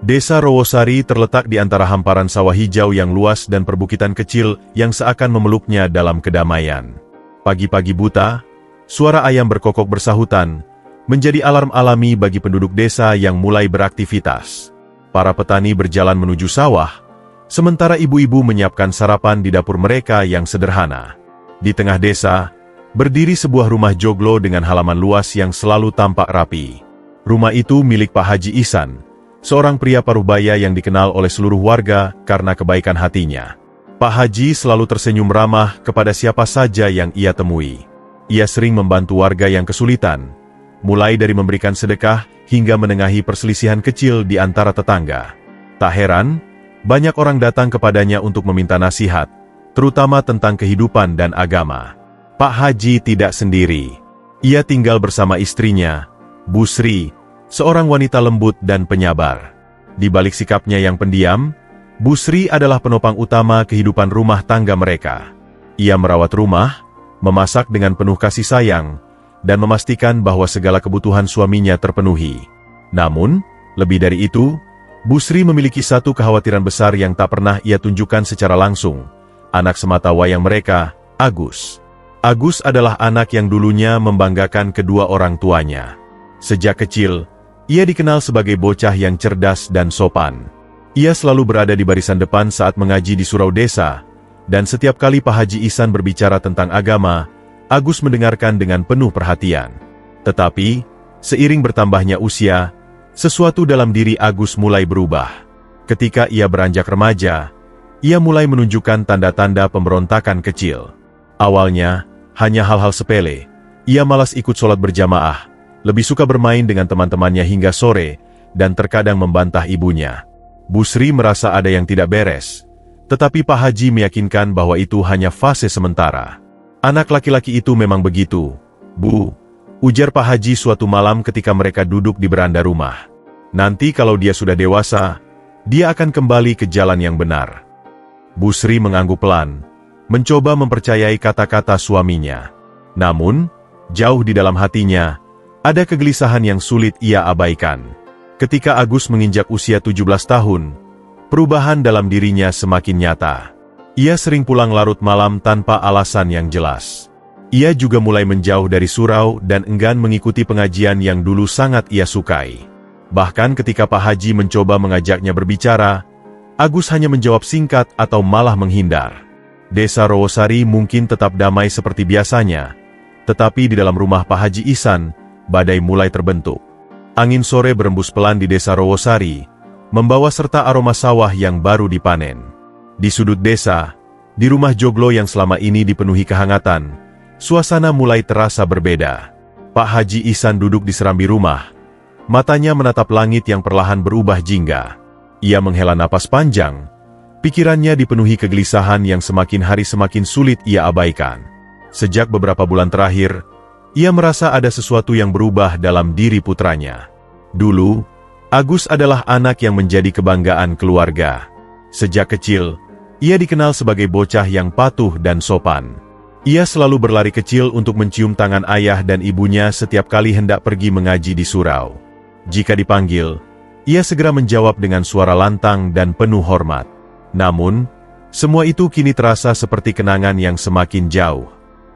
Desa Rowosari terletak di antara hamparan sawah hijau yang luas dan perbukitan kecil yang seakan memeluknya dalam kedamaian. Pagi-pagi buta, suara ayam berkokok bersahutan, menjadi alarm alami bagi penduduk desa yang mulai beraktivitas. Para petani berjalan menuju sawah, sementara ibu-ibu menyiapkan sarapan di dapur mereka yang sederhana. Di tengah desa, berdiri sebuah rumah joglo dengan halaman luas yang selalu tampak rapi. Rumah itu milik Pak Haji Ihsan, seorang pria parubaya yang dikenal oleh seluruh warga karena kebaikan hatinya. Pak Haji selalu tersenyum ramah kepada siapa saja yang ia temui. Ia sering membantu warga yang kesulitan, mulai dari memberikan sedekah hingga menengahi perselisihan kecil di antara tetangga. Tak heran, banyak orang datang kepadanya untuk meminta nasihat, terutama tentang kehidupan dan agama. Pak Haji tidak sendiri. Ia tinggal bersama istrinya, Bu Sri, seorang wanita lembut dan penyabar. Di balik sikapnya yang pendiam, Bu Sri adalah penopang utama kehidupan rumah tangga mereka. Ia merawat rumah, memasak dengan penuh kasih sayang, dan memastikan bahwa segala kebutuhan suaminya terpenuhi. Namun, lebih dari itu, Bu Sri memiliki satu kekhawatiran besar yang tak pernah ia tunjukkan secara langsung. Anak semata wayang mereka, Agus. Agus adalah anak yang dulunya membanggakan kedua orang tuanya. Sejak kecil, ia dikenal sebagai bocah yang cerdas dan sopan. Ia selalu berada di barisan depan saat mengaji di surau desa, dan setiap kali Pak Haji Ihsan berbicara tentang agama, Agus mendengarkan dengan penuh perhatian. Tetapi, seiring bertambahnya usia, sesuatu dalam diri Agus mulai berubah. Ketika ia beranjak remaja, ia mulai menunjukkan tanda-tanda pemberontakan kecil. Awalnya, hanya hal-hal sepele. Ia malas ikut sholat berjamaah, lebih suka bermain dengan teman-temannya hingga sore, dan terkadang membantah ibunya. Bu Sri merasa ada yang tidak beres, tetapi Pak Haji meyakinkan bahwa itu hanya fase sementara. Anak laki-laki itu memang begitu, Bu, ujar Pak Haji suatu malam ketika mereka duduk di beranda rumah. Nanti kalau dia sudah dewasa, dia akan kembali ke jalan yang benar. Bu Sri mengangguk pelan, mencoba mempercayai kata-kata suaminya. Namun, jauh di dalam hatinya, ada kegelisahan yang sulit ia abaikan. Ketika Agus menginjak usia 17 tahun, perubahan dalam dirinya semakin nyata. Ia sering pulang larut malam tanpa alasan yang jelas. Ia juga mulai menjauh dari surau dan enggan mengikuti pengajian yang dulu sangat ia sukai. Bahkan ketika Pak Haji mencoba mengajaknya berbicara, Agus hanya menjawab singkat atau malah menghindar. Desa Rowosari mungkin tetap damai seperti biasanya, tetapi di dalam rumah Pak Haji Ihsan, badai mulai terbentuk. Angin sore berembus pelan di desa Rowosari, membawa serta aroma sawah yang baru dipanen. Di sudut desa, di rumah joglo yang selama ini dipenuhi kehangatan, suasana mulai terasa berbeda. Pak Haji Ihsan duduk di serambi rumah, matanya menatap langit yang perlahan berubah jingga. Ia menghela napas panjang, pikirannya dipenuhi kegelisahan yang semakin hari semakin sulit ia abaikan. Sejak beberapa bulan terakhir, ia merasa ada sesuatu yang berubah dalam diri putranya. Dulu, Agus adalah anak yang menjadi kebanggaan keluarga. Sejak kecil, ia dikenal sebagai bocah yang patuh dan sopan. Ia selalu berlari kecil untuk mencium tangan ayah dan ibunya setiap kali hendak pergi mengaji di surau. Jika dipanggil, ia segera menjawab dengan suara lantang dan penuh hormat. Namun, semua itu kini terasa seperti kenangan yang semakin jauh.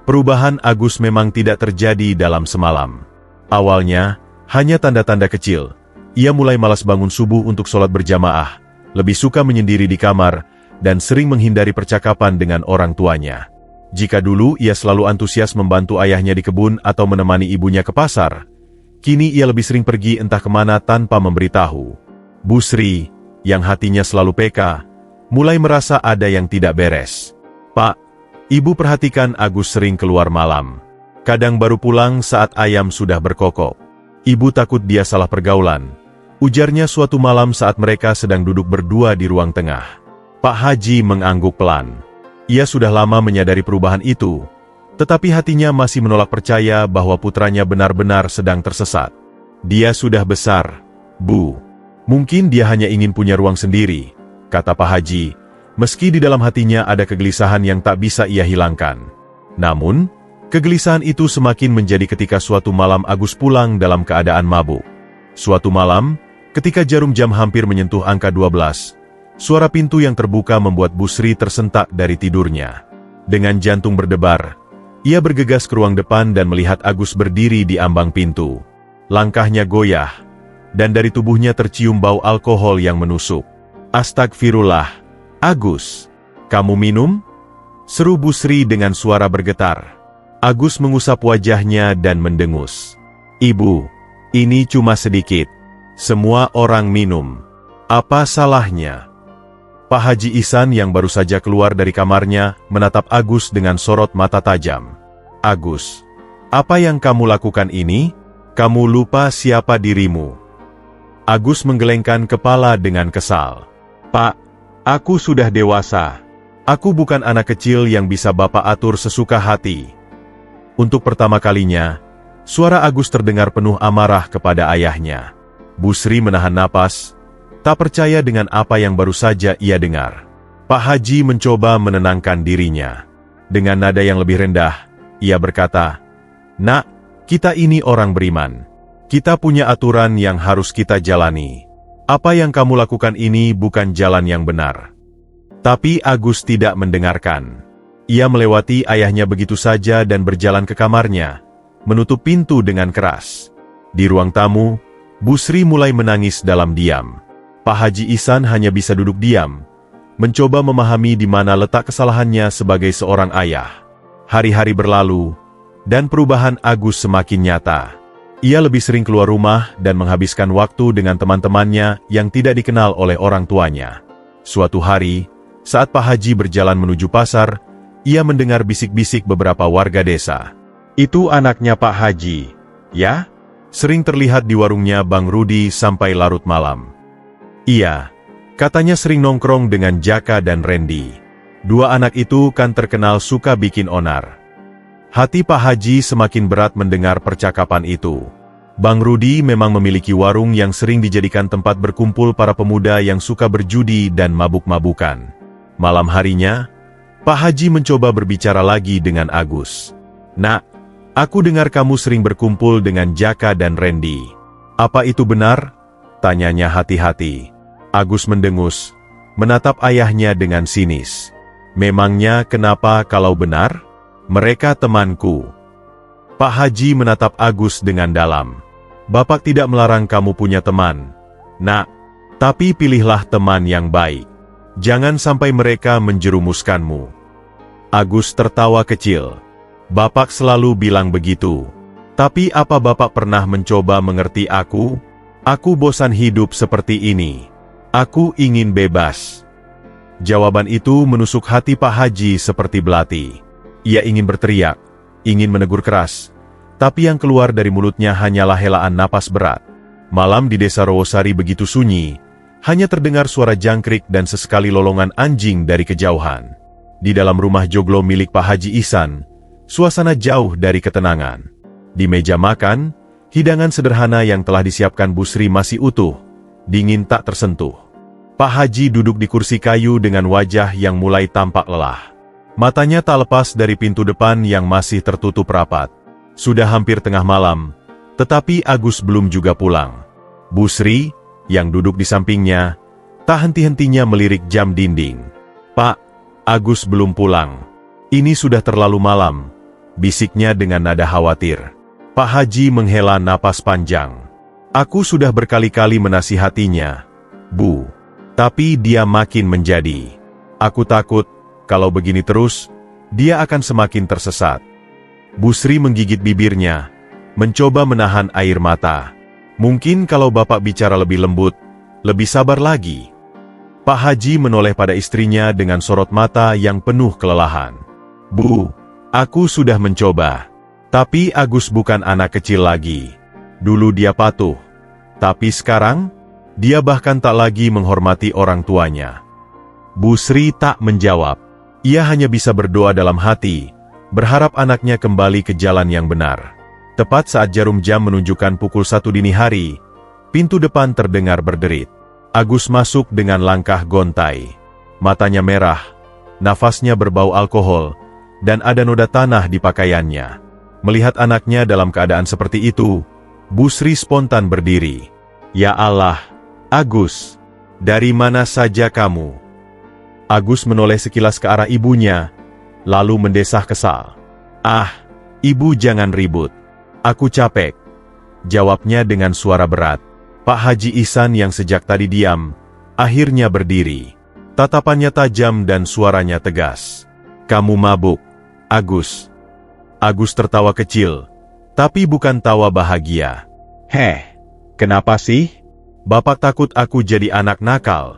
Perubahan Agus memang tidak terjadi dalam semalam. Awalnya, hanya tanda-tanda kecil. Ia mulai malas bangun subuh untuk sholat berjamaah, lebih suka menyendiri di kamar, dan sering menghindari percakapan dengan orang tuanya. Jika dulu ia selalu antusias membantu ayahnya di kebun atau menemani ibunya ke pasar, kini ia lebih sering pergi entah kemana tanpa memberitahu. Bu Sri, yang hatinya selalu peka, mulai merasa ada yang tidak beres. Pak, Ibu perhatikan Agus sering keluar malam. Kadang baru pulang saat ayam sudah berkokok. Ibu takut dia salah pergaulan, ujarnya suatu malam saat mereka sedang duduk berdua di ruang tengah. Pak Haji mengangguk pelan. Ia sudah lama menyadari perubahan itu, tetapi hatinya masih menolak percaya bahwa putranya benar-benar sedang tersesat. Dia sudah besar, Bu. Mungkin dia hanya ingin punya ruang sendiri, kata Pak Haji, meski di dalam hatinya ada kegelisahan yang tak bisa ia hilangkan. Namun, kegelisahan itu semakin menjadi ketika suatu malam Agus pulang dalam keadaan mabuk. Suatu malam, Ketika jarum jam hampir menyentuh angka 12, suara pintu yang terbuka membuat Bu Sri tersentak dari tidurnya. Dengan jantung berdebar, ia bergegas ke ruang depan dan melihat Agus berdiri di ambang pintu. Langkahnya goyah, dan dari tubuhnya tercium bau alkohol yang menusuk. "Astagfirullah, Agus, kamu minum?" seru Bu Sri dengan suara bergetar. Agus mengusap wajahnya dan mendengus. "Ibu, ini cuma sedikit. Semua orang minum. Apa salahnya?" Pak Haji Ihsan yang baru saja keluar dari kamarnya menatap Agus dengan sorot mata tajam. "Agus, apa yang kamu lakukan ini? Kamu lupa siapa dirimu?" Agus menggelengkan kepala dengan kesal. "Pak, aku sudah dewasa. Aku bukan anak kecil yang bisa Bapak atur sesuka hati." Untuk pertama kalinya, suara Agus terdengar penuh amarah kepada ayahnya. Bu Sri menahan napas, tak percaya dengan apa yang baru saja ia dengar. Pak Haji mencoba menenangkan dirinya. Dengan nada yang lebih rendah, ia berkata, "Nak, kita ini orang beriman. Kita punya aturan yang harus kita jalani. Apa yang kamu lakukan ini bukan jalan yang benar." Tapi Agus tidak mendengarkan. Ia melewati ayahnya begitu saja dan berjalan ke kamarnya, menutup pintu dengan keras. Di ruang tamu, Bu Sri mulai menangis dalam diam. Pak Haji Ihsan hanya bisa duduk diam, mencoba memahami di mana letak kesalahannya sebagai seorang ayah. Hari-hari berlalu, dan perubahan Agus semakin nyata. Ia lebih sering keluar rumah dan menghabiskan waktu dengan teman-temannya yang tidak dikenal oleh orang tuanya. Suatu hari, saat Pak Haji berjalan menuju pasar, ia mendengar bisik-bisik beberapa warga desa. "Itu anaknya Pak Haji, ya?" Sering terlihat di warungnya Bang Rudi sampai larut malam. "Iya, katanya sering nongkrong dengan Jaka dan Randy. Dua anak itu kan terkenal suka bikin onar." Hati Pak Haji semakin berat mendengar percakapan itu. Bang Rudi memang memiliki warung yang sering dijadikan tempat berkumpul para pemuda yang suka berjudi dan mabuk-mabukan. Malam harinya, Pak Haji mencoba berbicara lagi dengan Agus. "Nak, aku dengar kamu sering berkumpul dengan Jaka dan Randy. Apa itu benar?" tanyanya hati-hati. Agus mendengus, menatap ayahnya dengan sinis. "Memangnya kenapa kalau benar? Mereka temanku." Pak Haji menatap Agus dengan dalam. "Bapak tidak melarang kamu punya teman, Nak. Tapi pilihlah teman yang baik. Jangan sampai mereka menjerumuskanmu." Agus tertawa kecil. "Bapak selalu bilang begitu. Tapi apa Bapak pernah mencoba mengerti aku? Aku bosan hidup seperti ini. Aku ingin bebas." Jawaban itu menusuk hati Pak Haji seperti belati. Ia ingin berteriak, ingin menegur keras, tapi yang keluar dari mulutnya hanyalah helaan napas berat. Malam di desa Rowosari begitu sunyi, hanya terdengar suara jangkrik dan sesekali lolongan anjing dari kejauhan. Di dalam rumah joglo milik Pak Haji Ihsan, suasana jauh dari ketenangan. Di meja makan, hidangan sederhana yang telah disiapkan Bu Sri masih utuh, dingin tak tersentuh. Pak Haji duduk di kursi kayu dengan wajah yang mulai tampak lelah. Matanya tak lepas dari pintu depan yang masih tertutup rapat. Sudah hampir tengah malam, tetapi Agus belum juga pulang. Bu Sri, yang duduk di sampingnya, tak henti-hentinya melirik jam dinding. "Pak, Agus belum pulang. Ini sudah terlalu malam," bisiknya dengan nada khawatir. Pak Haji menghela napas panjang. "Aku sudah berkali-kali menasihatinya, Bu. Tapi dia makin menjadi. Aku takut, kalau begini terus, dia akan semakin tersesat." Bu Sri menggigit bibirnya, mencoba menahan air mata. "Mungkin kalau Bapak bicara lebih lembut, lebih sabar lagi." Pak Haji menoleh pada istrinya dengan sorot mata yang penuh kelelahan. "Bu, aku sudah mencoba. Tapi Agus bukan anak kecil lagi. Dulu dia patuh. Tapi sekarang, dia bahkan tak lagi menghormati orang tuanya." Bu Sri tak menjawab. Ia hanya bisa berdoa dalam hati, berharap anaknya kembali ke jalan yang benar. Tepat saat jarum jam menunjukkan pukul 1 dini hari, pintu depan terdengar berderit. Agus masuk dengan langkah gontai. Matanya merah, nafasnya berbau alkohol, dan ada noda tanah di pakaiannya. Melihat anaknya dalam keadaan seperti itu, Bu Sri spontan berdiri. "Ya Allah, Agus, dari mana saja kamu? Agus menoleh sekilas ke arah ibunya, lalu mendesah kesal. Ah, ibu jangan ribut. Aku capek, jawabnya dengan suara berat. Pak Haji Ihsan yang sejak tadi diam, akhirnya berdiri. Tatapannya tajam dan suaranya tegas. Kamu mabuk, Agus. Agus tertawa kecil, tapi bukan tawa bahagia. Heh, kenapa sih? Bapak takut aku jadi anak nakal.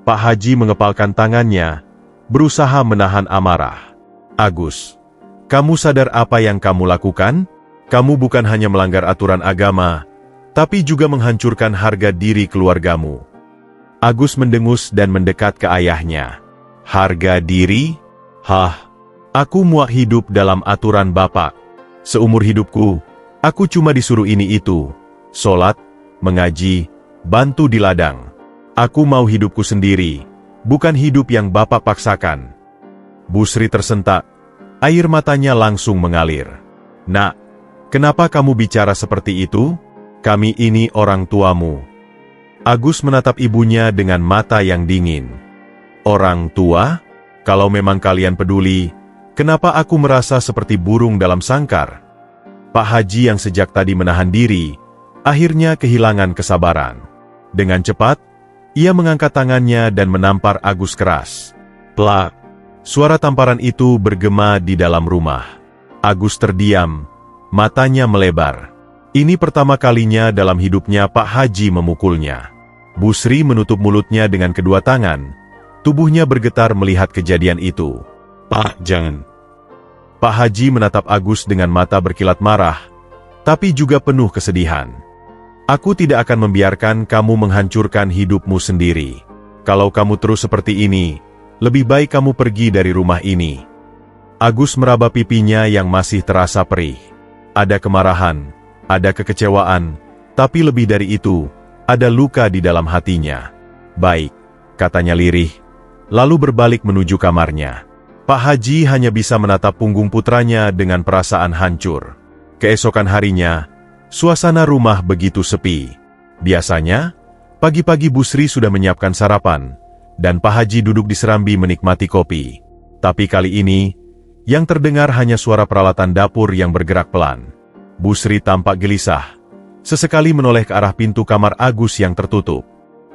Pak Haji mengepalkan tangannya, berusaha menahan amarah. Agus, kamu sadar apa yang kamu lakukan? Kamu bukan hanya melanggar aturan agama, tapi juga menghancurkan harga diri keluargamu. Agus mendengus dan mendekat ke ayahnya. Harga diri? Hah, aku muak hidup dalam aturan Bapak. Seumur hidupku, aku cuma disuruh ini itu. Sholat, mengaji, bantu di ladang. Aku mau hidupku sendiri, bukan hidup yang Bapak paksakan. Busri tersentak, air matanya langsung mengalir. Nak, kenapa kamu bicara seperti itu? Kami ini orang tuamu. Agus menatap ibunya dengan mata yang dingin. Orang tua? Kalau memang kalian peduli, kenapa aku merasa seperti burung dalam sangkar? Pak Haji yang sejak tadi menahan diri, akhirnya kehilangan kesabaran. Dengan cepat, ia mengangkat tangannya dan menampar Agus keras. Plak! Suara tamparan itu bergema di dalam rumah. Agus terdiam, matanya melebar. Ini pertama kalinya dalam hidupnya Pak Haji memukulnya. Busri menutup mulutnya dengan kedua tangan. Tubuhnya bergetar melihat kejadian itu. Pak, jangan. Pak Haji menatap Agus dengan mata berkilat marah, tapi juga penuh kesedihan. Aku tidak akan membiarkan kamu menghancurkan hidupmu sendiri. Kalau kamu terus seperti ini, lebih baik kamu pergi dari rumah ini. Agus meraba pipinya yang masih terasa perih. Ada kemarahan, ada kekecewaan, tapi lebih dari itu, ada luka di dalam hatinya. Baik, katanya lirih, lalu berbalik menuju kamarnya. Pak Haji hanya bisa menatap punggung putranya dengan perasaan hancur. Keesokan harinya, suasana rumah begitu sepi. Biasanya, pagi-pagi Busri sudah menyiapkan sarapan, dan Pak Haji duduk di serambi menikmati kopi. Tapi kali ini, yang terdengar hanya suara peralatan dapur yang bergerak pelan. Busri tampak gelisah, sesekali menoleh ke arah pintu kamar Agus yang tertutup.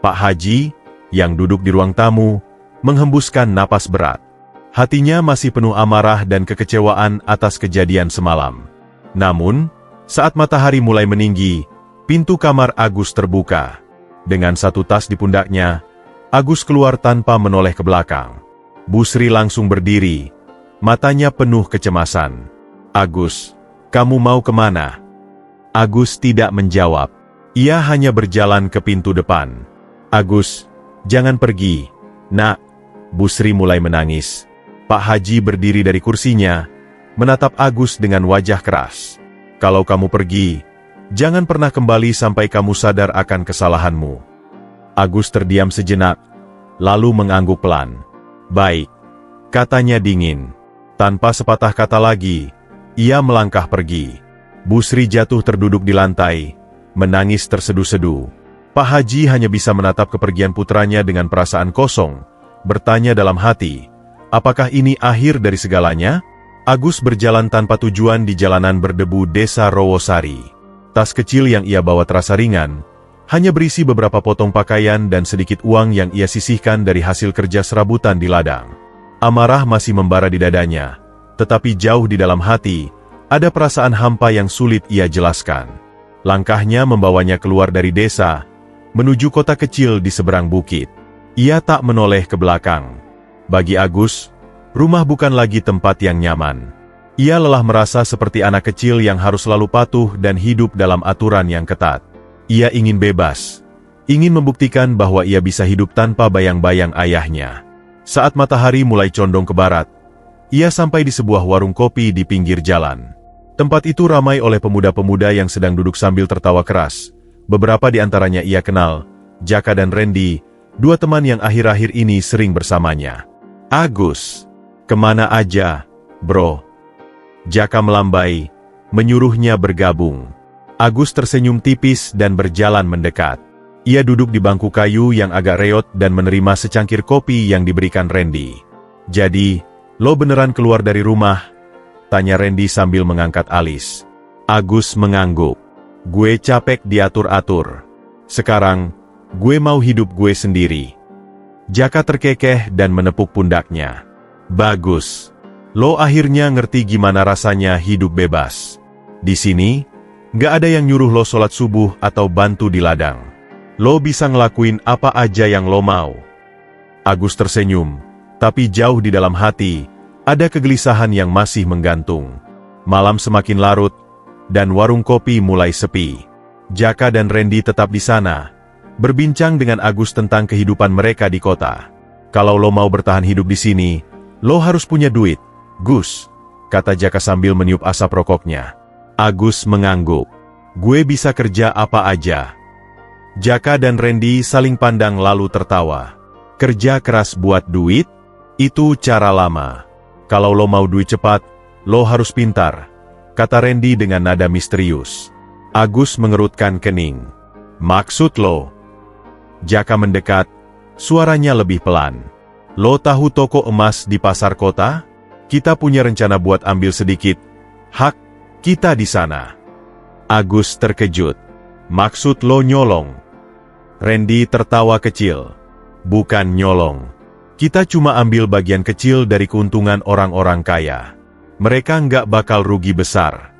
Pak Haji, yang duduk di ruang tamu, menghembuskan napas berat. Hatinya masih penuh amarah dan kekecewaan atas kejadian semalam. Namun, saat matahari mulai meninggi, pintu kamar Agus terbuka. Dengan satu tas di pundaknya, Agus keluar tanpa menoleh ke belakang. Busri langsung berdiri, matanya penuh kecemasan. Agus, kamu mau kemana? Agus tidak menjawab. Ia hanya berjalan ke pintu depan. Agus, jangan pergi, nak. Busri mulai menangis. Pak Haji berdiri dari kursinya, menatap Agus dengan wajah keras. Kalau kamu pergi, jangan pernah kembali sampai kamu sadar akan kesalahanmu. Agus terdiam sejenak, lalu mengangguk pelan. Baik, katanya dingin. Tanpa sepatah kata lagi, ia melangkah pergi. Busri jatuh terduduk di lantai, menangis terseduh-seduh. Pak Haji hanya bisa menatap kepergian putranya dengan perasaan kosong, bertanya dalam hati, apakah ini akhir dari segalanya? Agus berjalan tanpa tujuan di jalanan berdebu desa Rowosari. Tas kecil yang ia bawa terasa ringan, hanya berisi beberapa potong pakaian dan sedikit uang yang ia sisihkan dari hasil kerja serabutan di ladang. Amarah masih membara di dadanya, tetapi jauh di dalam hati, ada perasaan hampa yang sulit ia jelaskan. Langkahnya membawanya keluar dari desa, menuju kota kecil di seberang bukit. Ia tak menoleh ke belakang. Bagi Agus, rumah bukan lagi tempat yang nyaman. Ia lelah merasa seperti anak kecil yang harus selalu patuh dan hidup dalam aturan yang ketat. Ia ingin bebas, ingin membuktikan bahwa ia bisa hidup tanpa bayang-bayang ayahnya. Saat matahari mulai condong ke barat, ia sampai di sebuah warung kopi di pinggir jalan. Tempat itu ramai oleh pemuda-pemuda yang sedang duduk sambil tertawa keras. Beberapa di antaranya ia kenal, Jaka dan Randy, dua teman yang akhir-akhir ini sering bersamanya. Agus, kemana aja, bro? Jaka melambai, menyuruhnya bergabung. Agus tersenyum tipis dan berjalan mendekat. Ia duduk di bangku kayu yang agak reot dan menerima secangkir kopi yang diberikan Randy. "Jadi, lo beneran keluar dari rumah?" tanya Randy sambil mengangkat alis. Agus mengangguk. "Gue capek diatur-atur. Sekarang, gue mau hidup gue sendiri." Jaka terkekeh dan menepuk pundaknya. "Bagus. Lo akhirnya ngerti gimana rasanya hidup bebas. Di sini, nggak ada yang nyuruh lo sholat subuh atau bantu di ladang. Lo bisa ngelakuin apa aja yang lo mau." Agus tersenyum, tapi jauh di dalam hati, ada kegelisahan yang masih menggantung. Malam semakin larut, dan warung kopi mulai sepi. Jaka dan Randy tetap di sana, berbincang dengan Agus tentang kehidupan mereka di kota. "Kalau lo mau bertahan hidup di sini, lo harus punya duit, Gus," kata Jaka sambil meniup asap rokoknya. Agus mengangguk. "Gue bisa kerja apa aja." Jaka dan Randy saling pandang lalu tertawa. "Kerja keras buat duit? Itu cara lama. Kalau lo mau duit cepat, lo harus pintar," kata Randy dengan nada misterius. Agus mengerutkan kening. "Maksud lo?" Jaka mendekat, suaranya lebih pelan. "Lo tahu toko emas di pasar kota? Kita punya rencana buat ambil sedikit hak kita di sana." Agus terkejut. "Maksud lo nyolong?" Randy tertawa kecil. "Bukan nyolong. Kita cuma ambil bagian kecil dari keuntungan orang-orang kaya. Mereka nggak bakal rugi besar."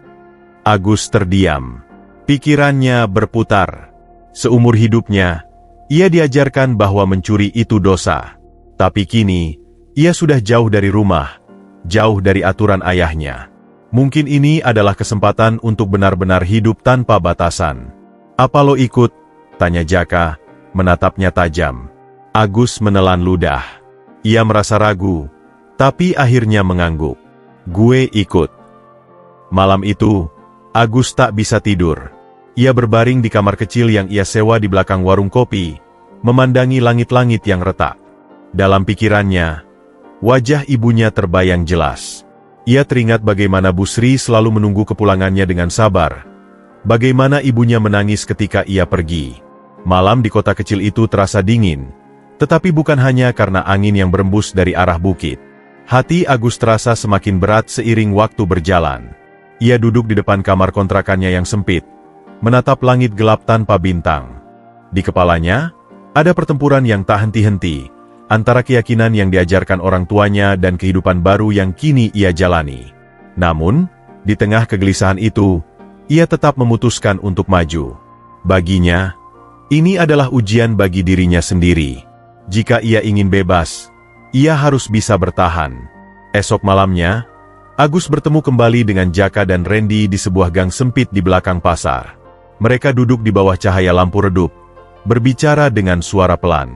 Agus terdiam. Pikirannya berputar. Seumur hidupnya, ia diajarkan bahwa mencuri itu dosa. Tapi kini, ia sudah jauh dari rumah, jauh dari aturan ayahnya. Mungkin ini adalah kesempatan untuk benar-benar hidup tanpa batasan. "Apa lo ikut?" tanya Jaka, menatapnya tajam. Agus menelan ludah. Ia merasa ragu, tapi akhirnya mengangguk. "Gue ikut." Malam itu, Agus tak bisa tidur. Ia berbaring di kamar kecil yang ia sewa di belakang warung kopi, memandangi langit-langit yang retak. Dalam pikirannya, wajah ibunya terbayang jelas. Ia teringat bagaimana Bu Sri selalu menunggu kepulangannya dengan sabar. Bagaimana ibunya menangis ketika ia pergi. Malam di kota kecil itu terasa dingin, tetapi bukan hanya karena angin yang berembus dari arah bukit. Hati Agus terasa semakin berat seiring waktu berjalan. Ia duduk di depan kamar kontrakannya yang sempit, menatap langit gelap tanpa bintang. Di kepalanya, ada pertempuran yang tak henti-henti, antara keyakinan yang diajarkan orang tuanya dan kehidupan baru yang kini ia jalani. Namun, di tengah kegelisahan itu, ia tetap memutuskan untuk maju. Baginya, ini adalah ujian bagi dirinya sendiri. Jika ia ingin bebas, ia harus bisa bertahan. Esok malamnya, Agus bertemu kembali dengan Jaka dan Randy di sebuah gang sempit di belakang pasar. Mereka duduk di bawah cahaya lampu redup, berbicara dengan suara pelan.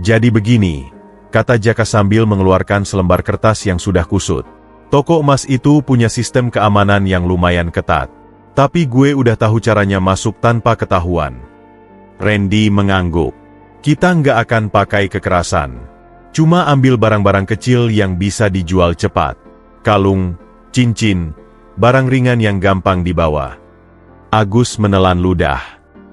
"Jadi begini," kata Jaka sambil mengeluarkan selembar kertas yang sudah kusut. "Toko emas itu punya sistem keamanan yang lumayan ketat. Tapi gue udah tahu caranya masuk tanpa ketahuan." Randy mengangguk. "Kita nggak akan pakai kekerasan. Cuma ambil barang-barang kecil yang bisa dijual cepat. Kalung, cincin, barang ringan yang gampang dibawa." Agus menelan ludah.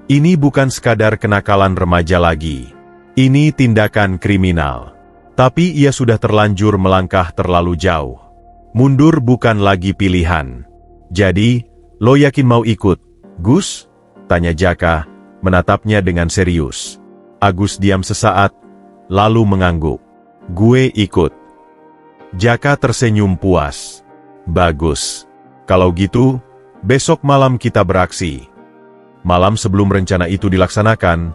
Ini bukan sekadar kenakalan remaja lagi. Ini tindakan kriminal. Tapi ia sudah terlanjur melangkah terlalu jauh. Mundur bukan lagi pilihan. "Jadi, lo yakin mau ikut, Gus?" tanya Jaka, menatapnya dengan serius. Agus diam sesaat, lalu mengangguk. "Gue ikut." Jaka tersenyum puas. "Bagus. Kalau gitu, besok malam kita beraksi." Malam sebelum rencana itu dilaksanakan,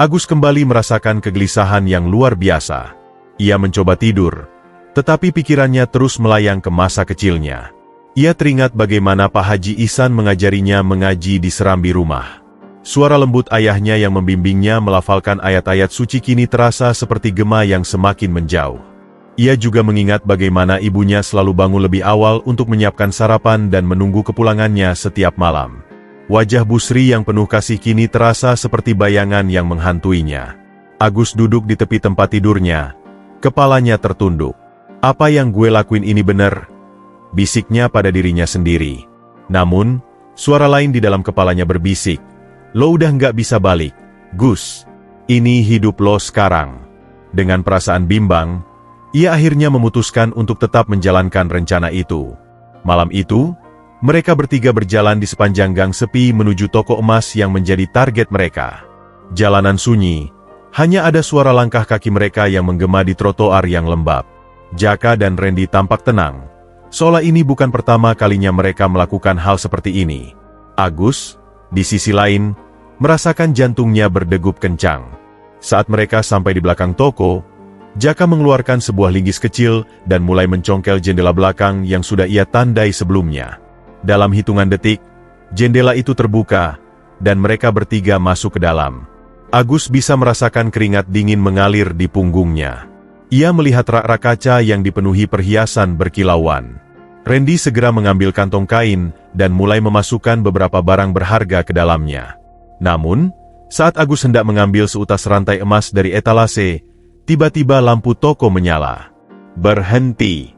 Agus kembali merasakan kegelisahan yang luar biasa. Ia mencoba tidur, tetapi pikirannya terus melayang ke masa kecilnya. Ia teringat bagaimana Pak Haji Ihsan mengajarinya mengaji di serambi rumah. Suara lembut ayahnya yang membimbingnya melafalkan ayat-ayat suci kini terasa seperti gema yang semakin menjauh. Ia juga mengingat bagaimana ibunya selalu bangun lebih awal untuk menyiapkan sarapan dan menunggu kepulangannya setiap malam. Wajah Bu Sri yang penuh kasih kini terasa seperti bayangan yang menghantuinya. Agus duduk di tepi tempat tidurnya, kepalanya tertunduk. "Apa yang gue lakuin ini bener?" bisiknya pada dirinya sendiri. Namun, suara lain di dalam kepalanya berbisik, "Lo udah nggak bisa balik. Gus, ini hidup lo sekarang. Dengan perasaan bimbang, ia akhirnya memutuskan untuk tetap menjalankan rencana itu. Malam itu, mereka bertiga berjalan di sepanjang gang sepi menuju toko emas yang menjadi target mereka. Jalanan sunyi, hanya ada suara langkah kaki mereka yang menggema di trotoar yang lembab. Jaka dan Randy tampak tenang, seolah ini bukan pertama kalinya mereka melakukan hal seperti ini. Agus, di sisi lain, merasakan jantungnya berdegup kencang. Saat mereka sampai di belakang toko, Jaka mengeluarkan sebuah linggis kecil dan mulai mencongkel jendela belakang yang sudah ia tandai sebelumnya. Dalam hitungan detik, jendela itu terbuka, dan mereka bertiga masuk ke dalam. Agus bisa merasakan keringat dingin mengalir di punggungnya. Ia melihat rak-rak kaca yang dipenuhi perhiasan berkilauan. Randy segera mengambil kantong kain dan mulai memasukkan beberapa barang berharga ke dalamnya. Namun, saat Agus hendak mengambil seutas rantai emas dari etalase, tiba-tiba lampu toko menyala. Berhenti!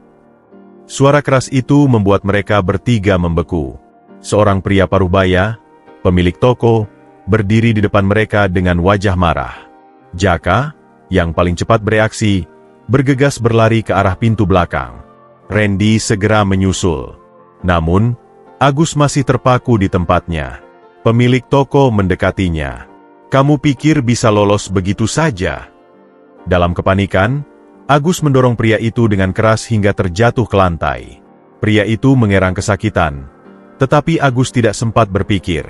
Suara keras itu membuat mereka bertiga membeku. Seorang pria paruh baya, pemilik toko, berdiri di depan mereka dengan wajah marah. Jaka, yang paling cepat bereaksi, bergegas berlari ke arah pintu belakang. Randy segera menyusul. Namun, Agus masih terpaku di tempatnya. Pemilik toko mendekatinya. "Kamu pikir bisa lolos begitu saja?" Dalam kepanikan, Agus mendorong pria itu dengan keras hingga terjatuh ke lantai. Pria itu mengerang kesakitan, tetapi Agus tidak sempat berpikir.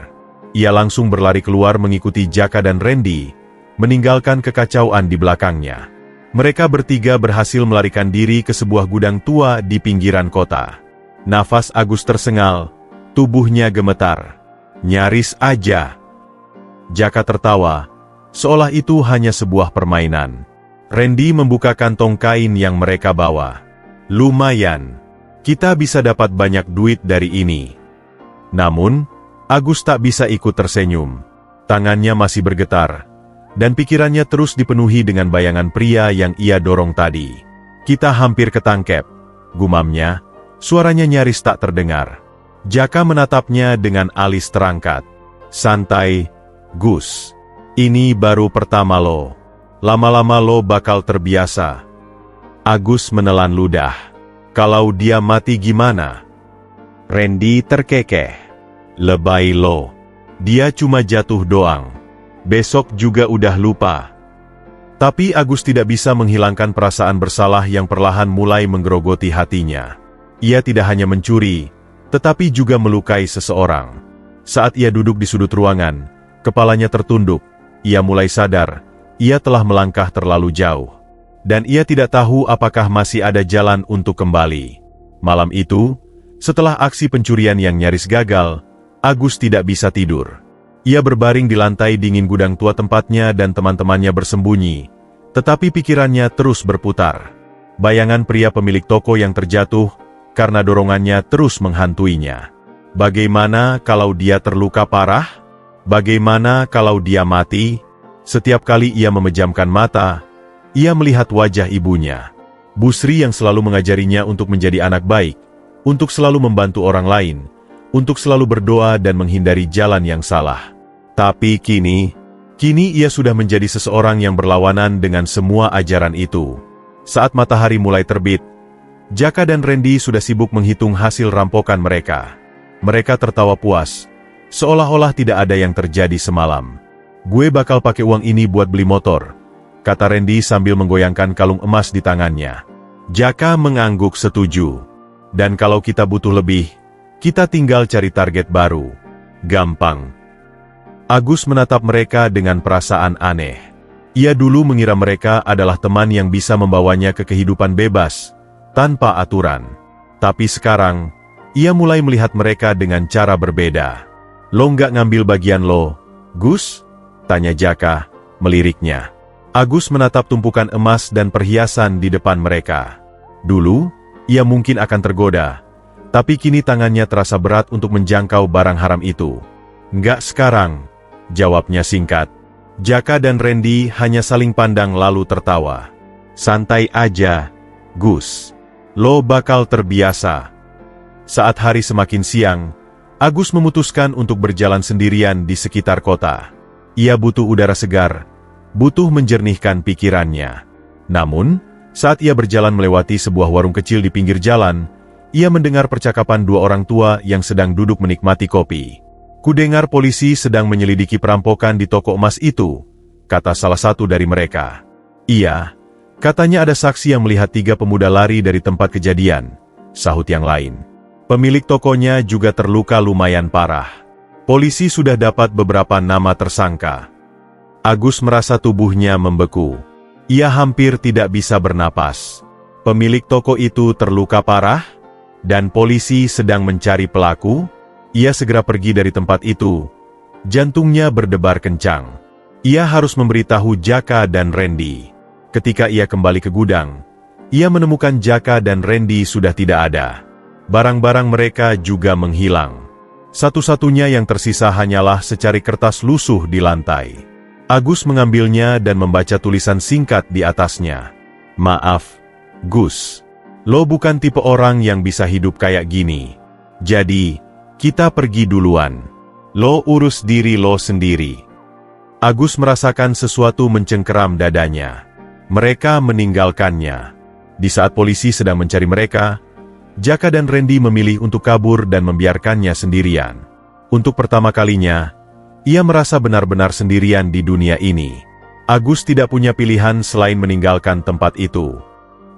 Ia langsung berlari keluar mengikuti Jaka dan Randy, meninggalkan kekacauan di belakangnya. Mereka bertiga berhasil melarikan diri ke sebuah gudang tua di pinggiran kota. Nafas Agus tersengal, tubuhnya gemetar. Nyaris aja. Jaka tertawa, seolah itu hanya sebuah permainan. Randy membuka kantong kain yang mereka bawa. "Lumayan, kita bisa dapat banyak duit dari ini." Namun, Agus tak bisa ikut tersenyum. Tangannya masih bergetar, dan pikirannya terus dipenuhi dengan bayangan pria yang ia dorong tadi. "Kita hampir ketangkep," gumamnya, suaranya nyaris tak terdengar. Jaka menatapnya dengan alis terangkat. "Santai, Gus. Ini baru pertama lo. Lama-lama lo bakal terbiasa." Agus menelan ludah. "Kalau dia mati gimana?" Randy terkekeh. "Lebay lo. Dia cuma jatuh doang. Besok juga udah lupa." Tapi Agus tidak bisa menghilangkan perasaan bersalah yang perlahan mulai menggerogoti hatinya. Ia tidak hanya mencuri, tetapi juga melukai seseorang. Saat ia duduk di sudut ruangan, kepalanya tertunduk, ia mulai sadar, ia telah melangkah terlalu jauh. Dan ia tidak tahu apakah masih ada jalan untuk kembali. Malam itu, setelah aksi pencurian yang nyaris gagal, Agus tidak bisa tidur. Ia berbaring di lantai dingin gudang tua tempatnya dan teman-temannya bersembunyi, tetapi pikirannya terus berputar. Bayangan pria pemilik toko yang terjatuh, karena dorongannya terus menghantuinya. Bagaimana kalau dia terluka parah? Bagaimana kalau dia mati? Setiap kali ia memejamkan mata, ia melihat wajah ibunya. Busri yang selalu mengajarinya untuk menjadi anak baik, untuk selalu membantu orang lain, untuk selalu berdoa dan menghindari jalan yang salah. Tapi kini ia sudah menjadi seseorang yang berlawanan dengan semua ajaran itu. Saat matahari mulai terbit, Jaka dan Randy sudah sibuk menghitung hasil rampokan mereka. Mereka tertawa puas, seolah-olah tidak ada yang terjadi semalam. "Gue bakal pakai uang ini buat beli motor," kata Randy sambil menggoyangkan kalung emas di tangannya. Jaka mengangguk setuju. "Dan kalau kita butuh lebih, kita tinggal cari target baru. Gampang." Agus menatap mereka dengan perasaan aneh. Ia dulu mengira mereka adalah teman yang bisa membawanya ke kehidupan bebas, tanpa aturan. Tapi sekarang, ia mulai melihat mereka dengan cara berbeda. "Lo nggak ngambil bagian lo, Gus?" tanya Jaka, meliriknya. Agus menatap tumpukan emas dan perhiasan di depan mereka. Dulu, ia mungkin akan tergoda, tapi kini tangannya terasa berat untuk menjangkau barang haram itu. "Nggak sekarang," jawabnya singkat. Jaka dan Randy hanya saling pandang lalu tertawa. "Santai aja, Gus. Lo bakal terbiasa." Saat hari semakin siang, Agus memutuskan untuk berjalan sendirian di sekitar kota. Ia butuh udara segar, butuh menjernihkan pikirannya. Namun, saat ia berjalan melewati sebuah warung kecil di pinggir jalan, ia mendengar percakapan dua orang tua yang sedang duduk menikmati kopi. "Kudengar polisi sedang menyelidiki perampokan di toko emas itu," kata salah satu dari mereka. "Iya, katanya ada saksi yang melihat 3 pemuda lari dari tempat kejadian," sahut yang lain. "Pemilik tokonya juga terluka lumayan parah. Polisi sudah dapat beberapa nama tersangka." Agus merasa tubuhnya membeku. Ia hampir tidak bisa bernapas. Pemilik toko itu terluka parah, dan polisi sedang mencari pelaku. Ia segera pergi dari tempat itu. Jantungnya berdebar kencang. Ia harus memberitahu Jaka dan Randy. Ketika ia kembali ke gudang, ia menemukan Jaka dan Randy sudah tidak ada. Barang-barang mereka juga menghilang. Satu-satunya yang tersisa hanyalah secari kertas lusuh di lantai. Agus mengambilnya dan membaca tulisan singkat di atasnya. "Maaf, Gus. Lo bukan tipe orang yang bisa hidup kayak gini. Jadi, kita pergi duluan. Lo urus diri lo sendiri." Agus merasakan sesuatu mencengkeram dadanya. Mereka meninggalkannya. Di saat polisi sedang mencari mereka, Jaka dan Randy memilih untuk kabur dan membiarkannya sendirian. Untuk pertama kalinya, ia merasa benar-benar sendirian di dunia ini. Agus tidak punya pilihan selain meninggalkan tempat itu.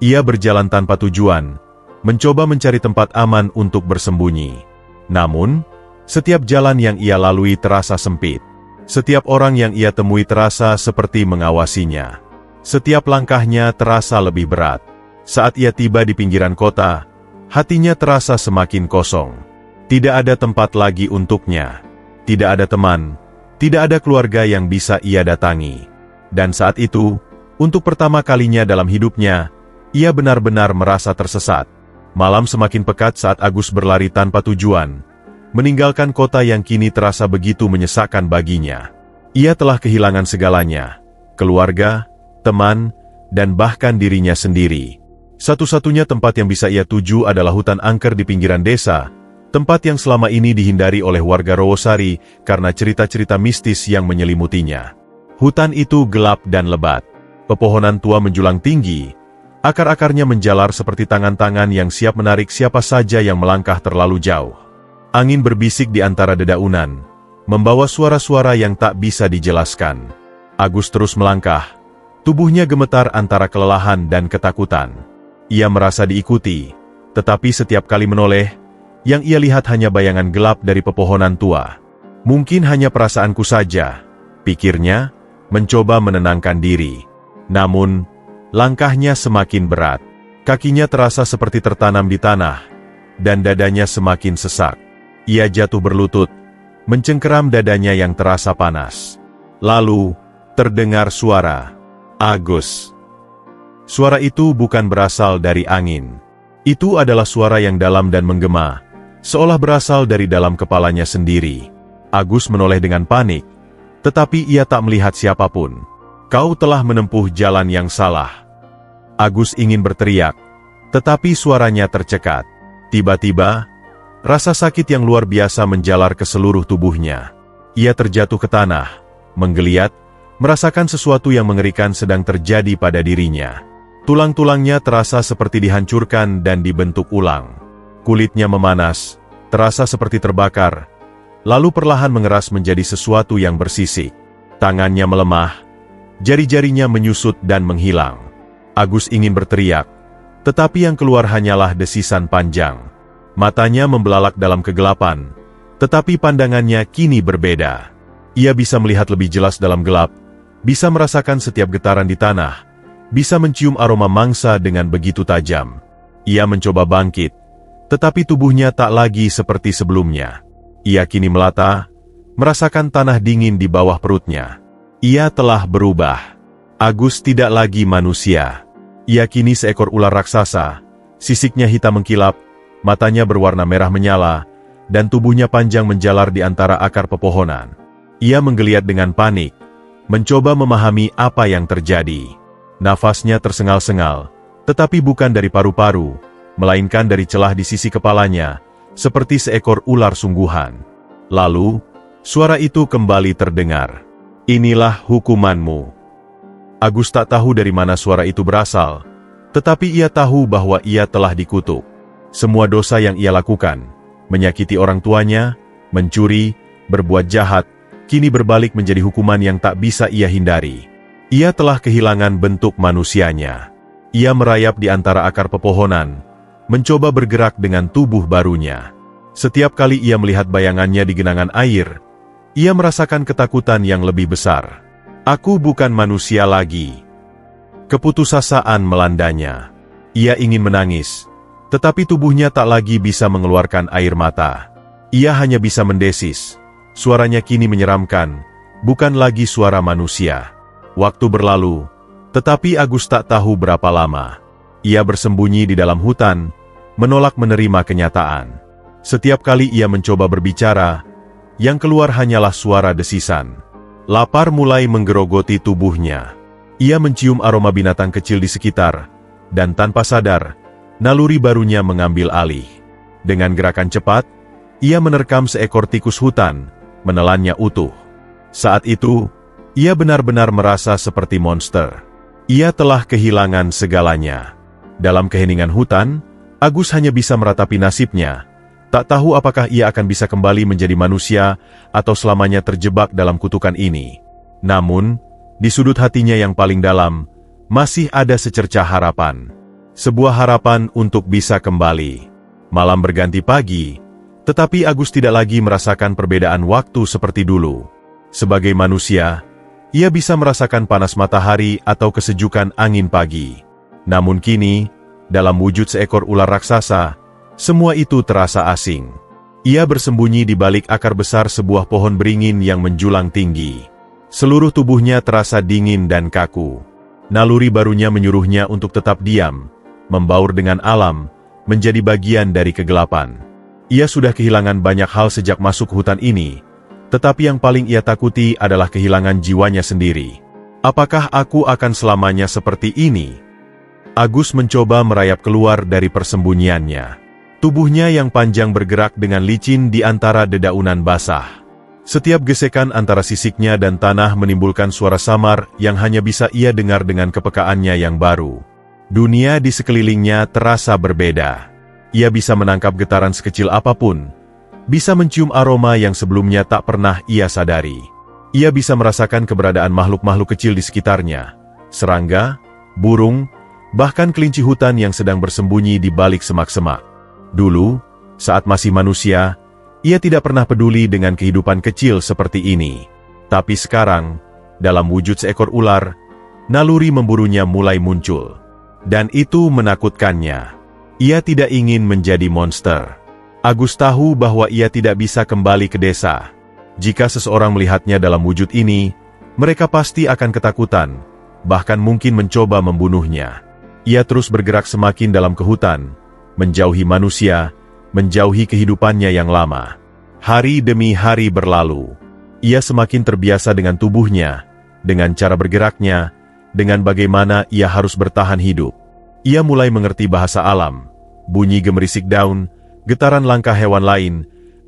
Ia berjalan tanpa tujuan, mencoba mencari tempat aman untuk bersembunyi. Namun, setiap jalan yang ia lalui terasa sempit. Setiap orang yang ia temui terasa seperti mengawasinya. Setiap langkahnya terasa lebih berat. Saat ia tiba di pinggiran kota, hatinya terasa semakin kosong. Tidak ada tempat lagi untuknya. Tidak ada teman, tidak ada keluarga yang bisa ia datangi. Dan saat itu, untuk pertama kalinya dalam hidupnya, ia benar-benar merasa tersesat. Malam semakin pekat saat Agus berlari tanpa tujuan, meninggalkan kota yang kini terasa begitu menyesakkan baginya. Ia telah kehilangan segalanya, keluarga, teman, dan bahkan dirinya sendiri. Satu-satunya tempat yang bisa ia tuju adalah hutan angker di pinggiran desa, tempat yang selama ini dihindari oleh warga Rawosari karena cerita-cerita mistis yang menyelimutinya. Hutan itu gelap dan lebat. Pepohonan tua menjulang tinggi, akar-akarnya menjalar seperti tangan-tangan yang siap menarik siapa saja yang melangkah terlalu jauh. Angin berbisik di antara dedaunan, membawa suara-suara yang tak bisa dijelaskan. Agus terus melangkah, tubuhnya gemetar antara kelelahan dan ketakutan. Ia merasa diikuti, tetapi setiap kali menoleh, yang ia lihat hanya bayangan gelap dari pepohonan tua. "Mungkin hanya perasaanku saja," pikirnya, mencoba menenangkan diri. Namun, langkahnya semakin berat. Kakinya terasa seperti tertanam di tanah, dan dadanya semakin sesak. Ia jatuh berlutut, mencengkeram dadanya yang terasa panas. Lalu, terdengar suara, "Agus." Suara itu bukan berasal dari angin. Itu adalah suara yang dalam dan menggema, seolah berasal dari dalam kepalanya sendiri. Agus menoleh dengan panik, tetapi ia tak melihat siapapun. "Kau telah menempuh jalan yang salah." Agus ingin berteriak, tetapi suaranya tercekat. Tiba-tiba, rasa sakit yang luar biasa menjalar ke seluruh tubuhnya. Ia terjatuh ke tanah, menggeliat, merasakan sesuatu yang mengerikan sedang terjadi pada dirinya. Tulang-tulangnya terasa seperti dihancurkan dan dibentuk ulang. Kulitnya memanas, terasa seperti terbakar, lalu perlahan mengeras menjadi sesuatu yang bersisik. Tangannya melemah, jari-jarinya menyusut dan menghilang. Agus ingin berteriak, tetapi yang keluar hanyalah desisan panjang. Matanya membelalak dalam kegelapan, tetapi pandangannya kini berbeda. Ia bisa melihat lebih jelas dalam gelap, bisa merasakan setiap getaran di tanah, bisa mencium aroma mangsa dengan begitu tajam. Ia mencoba bangkit, tetapi tubuhnya tak lagi seperti sebelumnya. Ia kini melata, merasakan tanah dingin di bawah perutnya. Ia telah berubah. Agus tidak lagi manusia. Ia kini seekor ular raksasa, sisiknya hitam mengkilap, matanya berwarna merah menyala, dan tubuhnya panjang menjalar di antara akar pepohonan. Ia menggeliat dengan panik, mencoba memahami apa yang terjadi. Nafasnya tersengal-sengal, tetapi bukan dari paru-paru, melainkan dari celah di sisi kepalanya, seperti seekor ular sungguhan. Lalu, suara itu kembali terdengar. Inilah hukumanmu." Agus tak tahu dari mana suara itu berasal, tetapi ia tahu bahwa ia telah dikutuk. Semua dosa yang ia lakukan, menyakiti orang tuanya, mencuri, berbuat jahat, kini berbalik menjadi hukuman yang tak bisa ia hindari. Ia telah kehilangan bentuk manusianya. Ia merayap di antara akar pepohonan, mencoba bergerak dengan tubuh barunya. Setiap kali ia melihat bayangannya di genangan air, ia merasakan ketakutan yang lebih besar. "Aku bukan manusia lagi." Keputusasaan melandanya. Ia ingin menangis, tetapi tubuhnya tak lagi bisa mengeluarkan air mata. Ia hanya bisa mendesis. Suaranya kini menyeramkan, bukan lagi suara manusia. Waktu berlalu, tetapi Agus tak tahu berapa lama. Ia bersembunyi di dalam hutan, menolak menerima kenyataan. Setiap kali ia mencoba berbicara, yang keluar hanyalah suara desisan. Lapar mulai menggerogoti tubuhnya. Ia mencium aroma binatang kecil di sekitar, dan tanpa sadar, naluri barunya mengambil alih. Dengan gerakan cepat, ia menerkam seekor tikus hutan, menelannya utuh. Saat itu, ia benar-benar merasa seperti monster. Ia telah kehilangan segalanya. Dalam keheningan hutan, Agus hanya bisa meratapi nasibnya. Tak tahu apakah ia akan bisa kembali menjadi manusia atau selamanya terjebak dalam kutukan ini. Namun, di sudut hatinya yang paling dalam, masih ada secercah harapan. Sebuah harapan untuk bisa kembali. Malam berganti pagi, tetapi Agus tidak lagi merasakan perbedaan waktu seperti dulu. Sebagai manusia, ia bisa merasakan panas matahari atau kesejukan angin pagi. Namun kini, dalam wujud seekor ular raksasa, semua itu terasa asing. Ia bersembunyi di balik akar besar sebuah pohon beringin yang menjulang tinggi. Seluruh tubuhnya terasa dingin dan kaku. Naluri barunya menyuruhnya untuk tetap diam, membaur dengan alam, menjadi bagian dari kegelapan. Ia sudah kehilangan banyak hal sejak masuk hutan ini, tetapi yang paling ia takuti adalah kehilangan jiwanya sendiri. Apakah aku akan selamanya seperti ini? Agus mencoba merayap keluar dari persembunyiannya. Tubuhnya yang panjang bergerak dengan licin di antara dedaunan basah. Setiap gesekan antara sisiknya dan tanah menimbulkan suara samar yang hanya bisa ia dengar dengan kepekaannya yang baru. Dunia di sekelilingnya terasa berbeda. Ia bisa menangkap getaran sekecil apapun, bisa mencium aroma yang sebelumnya tak pernah ia sadari. Ia bisa merasakan keberadaan makhluk-makhluk kecil di sekitarnya, serangga, burung, bahkan kelinci hutan yang sedang bersembunyi di balik semak-semak. Dulu, saat masih manusia, ia tidak pernah peduli dengan kehidupan kecil seperti ini. Tapi sekarang, dalam wujud seekor ular, naluri memburunya mulai muncul. Dan itu menakutkannya. Ia tidak ingin menjadi monster. Agus tahu bahwa ia tidak bisa kembali ke desa. Jika seseorang melihatnya dalam wujud ini, mereka pasti akan ketakutan, bahkan mungkin mencoba membunuhnya. Ia terus bergerak semakin dalam ke hutan, menjauhi manusia, menjauhi kehidupannya yang lama. Hari demi hari berlalu. Ia semakin terbiasa dengan tubuhnya, dengan cara bergeraknya, dengan bagaimana ia harus bertahan hidup. Ia mulai mengerti bahasa alam, bunyi gemerisik daun, getaran langkah hewan lain,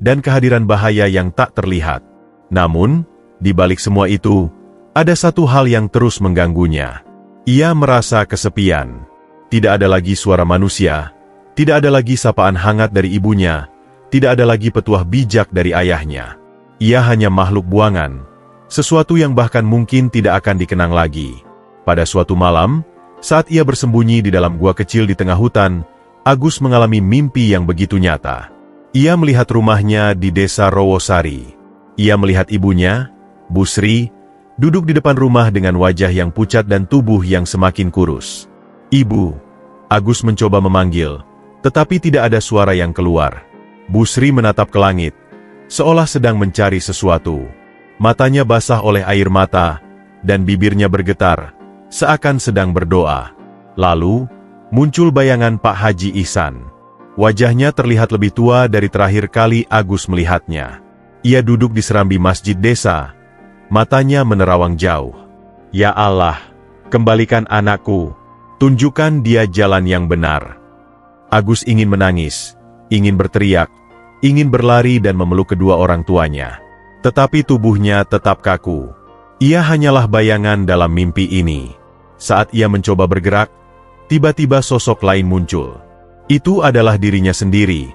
dan kehadiran bahaya yang tak terlihat. Namun, di balik semua itu, ada satu hal yang terus mengganggunya. Ia merasa kesepian. Tidak ada lagi suara manusia, tidak ada lagi sapaan hangat dari ibunya, tidak ada lagi petuah bijak dari ayahnya. Ia hanya makhluk buangan, sesuatu yang bahkan mungkin tidak akan dikenang lagi. Pada suatu malam, saat ia bersembunyi di dalam gua kecil di tengah hutan, Agus mengalami mimpi yang begitu nyata. Ia melihat rumahnya di desa Rowosari. Ia melihat ibunya, Bu Sri, duduk di depan rumah dengan wajah yang pucat dan tubuh yang semakin kurus. "Ibu," Agus mencoba memanggil, tetapi tidak ada suara yang keluar. Bu Sri menatap ke langit, seolah sedang mencari sesuatu. Matanya basah oleh air mata, dan bibirnya bergetar, seakan sedang berdoa. Lalu, muncul bayangan Pak Haji Ihsan. Wajahnya terlihat lebih tua dari terakhir kali Agus melihatnya. Ia duduk di serambi masjid desa, matanya menerawang jauh. "Ya Allah, kembalikan anakku, tunjukkan dia jalan yang benar." Agus ingin menangis, ingin berteriak, ingin berlari dan memeluk kedua orang tuanya. Tetapi tubuhnya tetap kaku. Ia hanyalah bayangan dalam mimpi ini. Saat ia mencoba bergerak, tiba-tiba sosok lain muncul. Itu adalah dirinya sendiri,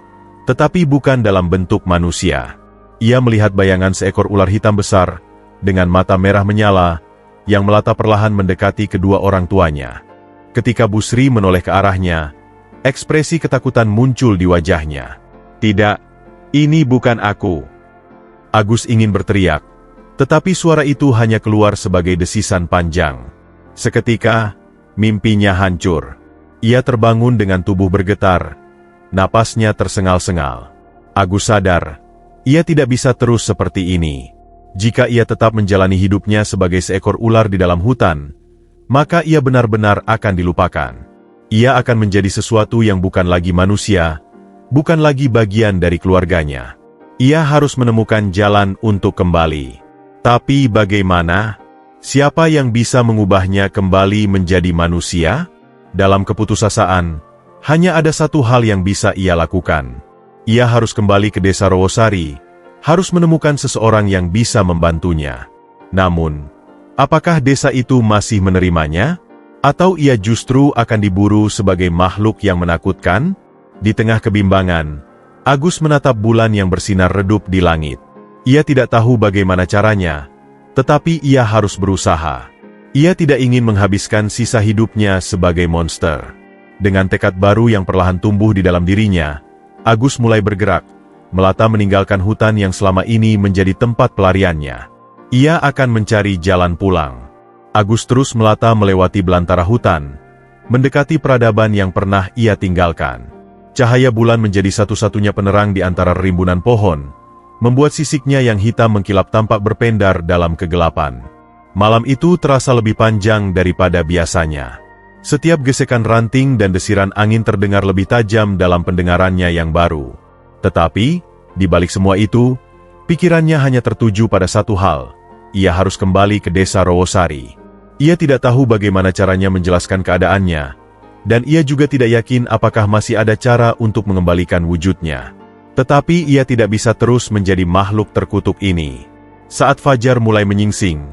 tetapi bukan dalam bentuk manusia. Ia melihat bayangan seekor ular hitam besar, dengan mata merah menyala, yang melata perlahan mendekati kedua orang tuanya. Ketika Bu Sri menoleh ke arahnya, ekspresi ketakutan muncul di wajahnya. "Tidak, ini bukan aku." Agus ingin berteriak, tetapi suara itu hanya keluar sebagai desisan panjang. Seketika, mimpinya hancur. Ia terbangun dengan tubuh bergetar, napasnya tersengal-sengal. Agus sadar, ia tidak bisa terus seperti ini. Jika ia tetap menjalani hidupnya sebagai seekor ular di dalam hutan, maka ia benar-benar akan dilupakan. Ia akan menjadi sesuatu yang bukan lagi manusia, bukan lagi bagian dari keluarganya. Ia harus menemukan jalan untuk kembali. Tapi bagaimana? Siapa yang bisa mengubahnya kembali menjadi manusia? Dalam keputusasaan, hanya ada satu hal yang bisa ia lakukan. Ia harus kembali ke desa Rowosari, harus menemukan seseorang yang bisa membantunya. Namun, apakah desa itu masih menerimanya? Atau ia justru akan diburu sebagai makhluk yang menakutkan? Di tengah kebimbangan, Agus menatap bulan yang bersinar redup di langit. Ia tidak tahu bagaimana caranya, tetapi ia harus berusaha. Ia tidak ingin menghabiskan sisa hidupnya sebagai monster. Dengan tekad baru yang perlahan tumbuh di dalam dirinya, Agus mulai bergerak, melata meninggalkan hutan yang selama ini menjadi tempat pelariannya. Ia akan mencari jalan pulang. Agus terus melata melewati belantara hutan, mendekati peradaban yang pernah ia tinggalkan. Cahaya bulan menjadi satu-satunya penerang di antara rimbunan pohon, membuat sisiknya yang hitam mengkilap tampak berpendar dalam kegelapan. Malam itu terasa lebih panjang daripada biasanya. Setiap gesekan ranting dan desiran angin terdengar lebih tajam dalam pendengarannya yang baru. Tetapi, di balik semua itu, pikirannya hanya tertuju pada satu hal. Ia harus kembali ke desa Rowosari. Ia tidak tahu bagaimana caranya menjelaskan keadaannya, dan ia juga tidak yakin apakah masih ada cara untuk mengembalikan wujudnya. Tetapi ia tidak bisa terus menjadi makhluk terkutuk ini. Saat fajar mulai menyingsing,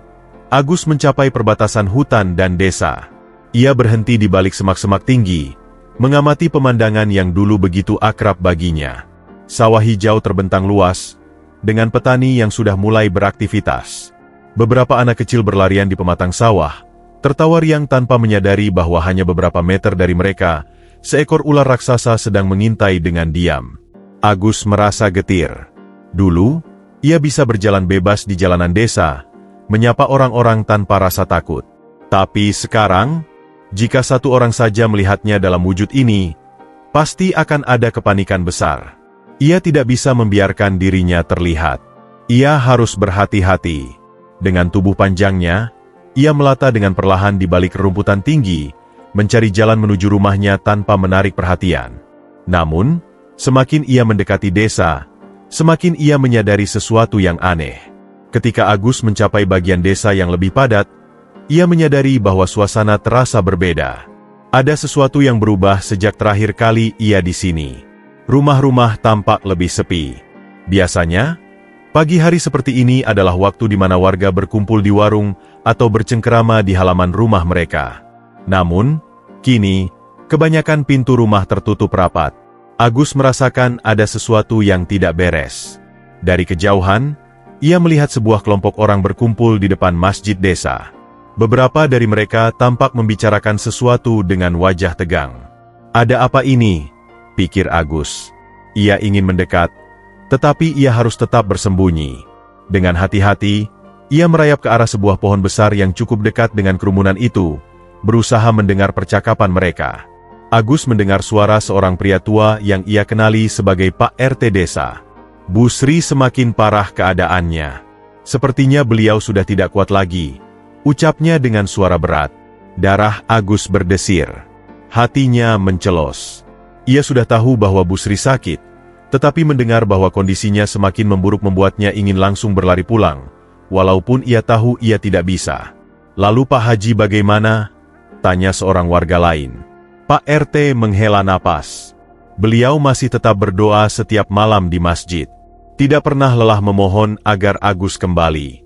Agus mencapai perbatasan hutan dan desa. Ia berhenti di balik semak-semak tinggi, mengamati pemandangan yang dulu begitu akrab baginya. Sawah hijau terbentang luas, dengan petani yang sudah mulai beraktivitas. Beberapa anak kecil berlarian di pematang sawah, tertawa riang tanpa menyadari bahwa hanya beberapa meter dari mereka, seekor ular raksasa sedang mengintai dengan diam. Agus merasa getir. Dulu, ia bisa berjalan bebas di jalanan desa, menyapa orang-orang tanpa rasa takut. Tapi sekarang, jika satu orang saja melihatnya dalam wujud ini, pasti akan ada kepanikan besar. Ia tidak bisa membiarkan dirinya terlihat. Ia harus berhati-hati. Dengan tubuh panjangnya, ia melata dengan perlahan di balik rerumputan tinggi, mencari jalan menuju rumahnya tanpa menarik perhatian. Namun, semakin ia mendekati desa, semakin ia menyadari sesuatu yang aneh. Ketika Agus mencapai bagian desa yang lebih padat, ia menyadari bahwa suasana terasa berbeda. Ada sesuatu yang berubah sejak terakhir kali ia di sini. Rumah-rumah tampak lebih sepi. Biasanya, pagi hari seperti ini adalah waktu di mana warga berkumpul di warung atau bercengkerama di halaman rumah mereka. Namun, kini, kebanyakan pintu rumah tertutup rapat. Agus merasakan ada sesuatu yang tidak beres. Dari kejauhan, ia melihat sebuah kelompok orang berkumpul di depan masjid desa. Beberapa dari mereka tampak membicarakan sesuatu dengan wajah tegang. "Ada apa ini?" pikir Agus. Ia ingin mendekat, tetapi ia harus tetap bersembunyi. Dengan hati-hati, ia merayap ke arah sebuah pohon besar yang cukup dekat dengan kerumunan itu, berusaha mendengar percakapan mereka. Agus mendengar suara seorang pria tua yang ia kenali sebagai Pak RT desa. Bu Sri semakin parah keadaannya. Sepertinya beliau sudah tidak kuat lagi, ucapnya dengan suara berat. Darah Agus berdesir. Hatinya mencelos. Ia sudah tahu bahwa Bu Sri sakit, tetapi mendengar bahwa kondisinya semakin memburuk membuatnya ingin langsung berlari pulang, walaupun ia tahu ia tidak bisa. "Lalu Pak Haji bagaimana?" tanya seorang warga lain. Pak RT menghela napas. Beliau masih tetap berdoa setiap malam di masjid. Tidak pernah lelah memohon agar Agus kembali.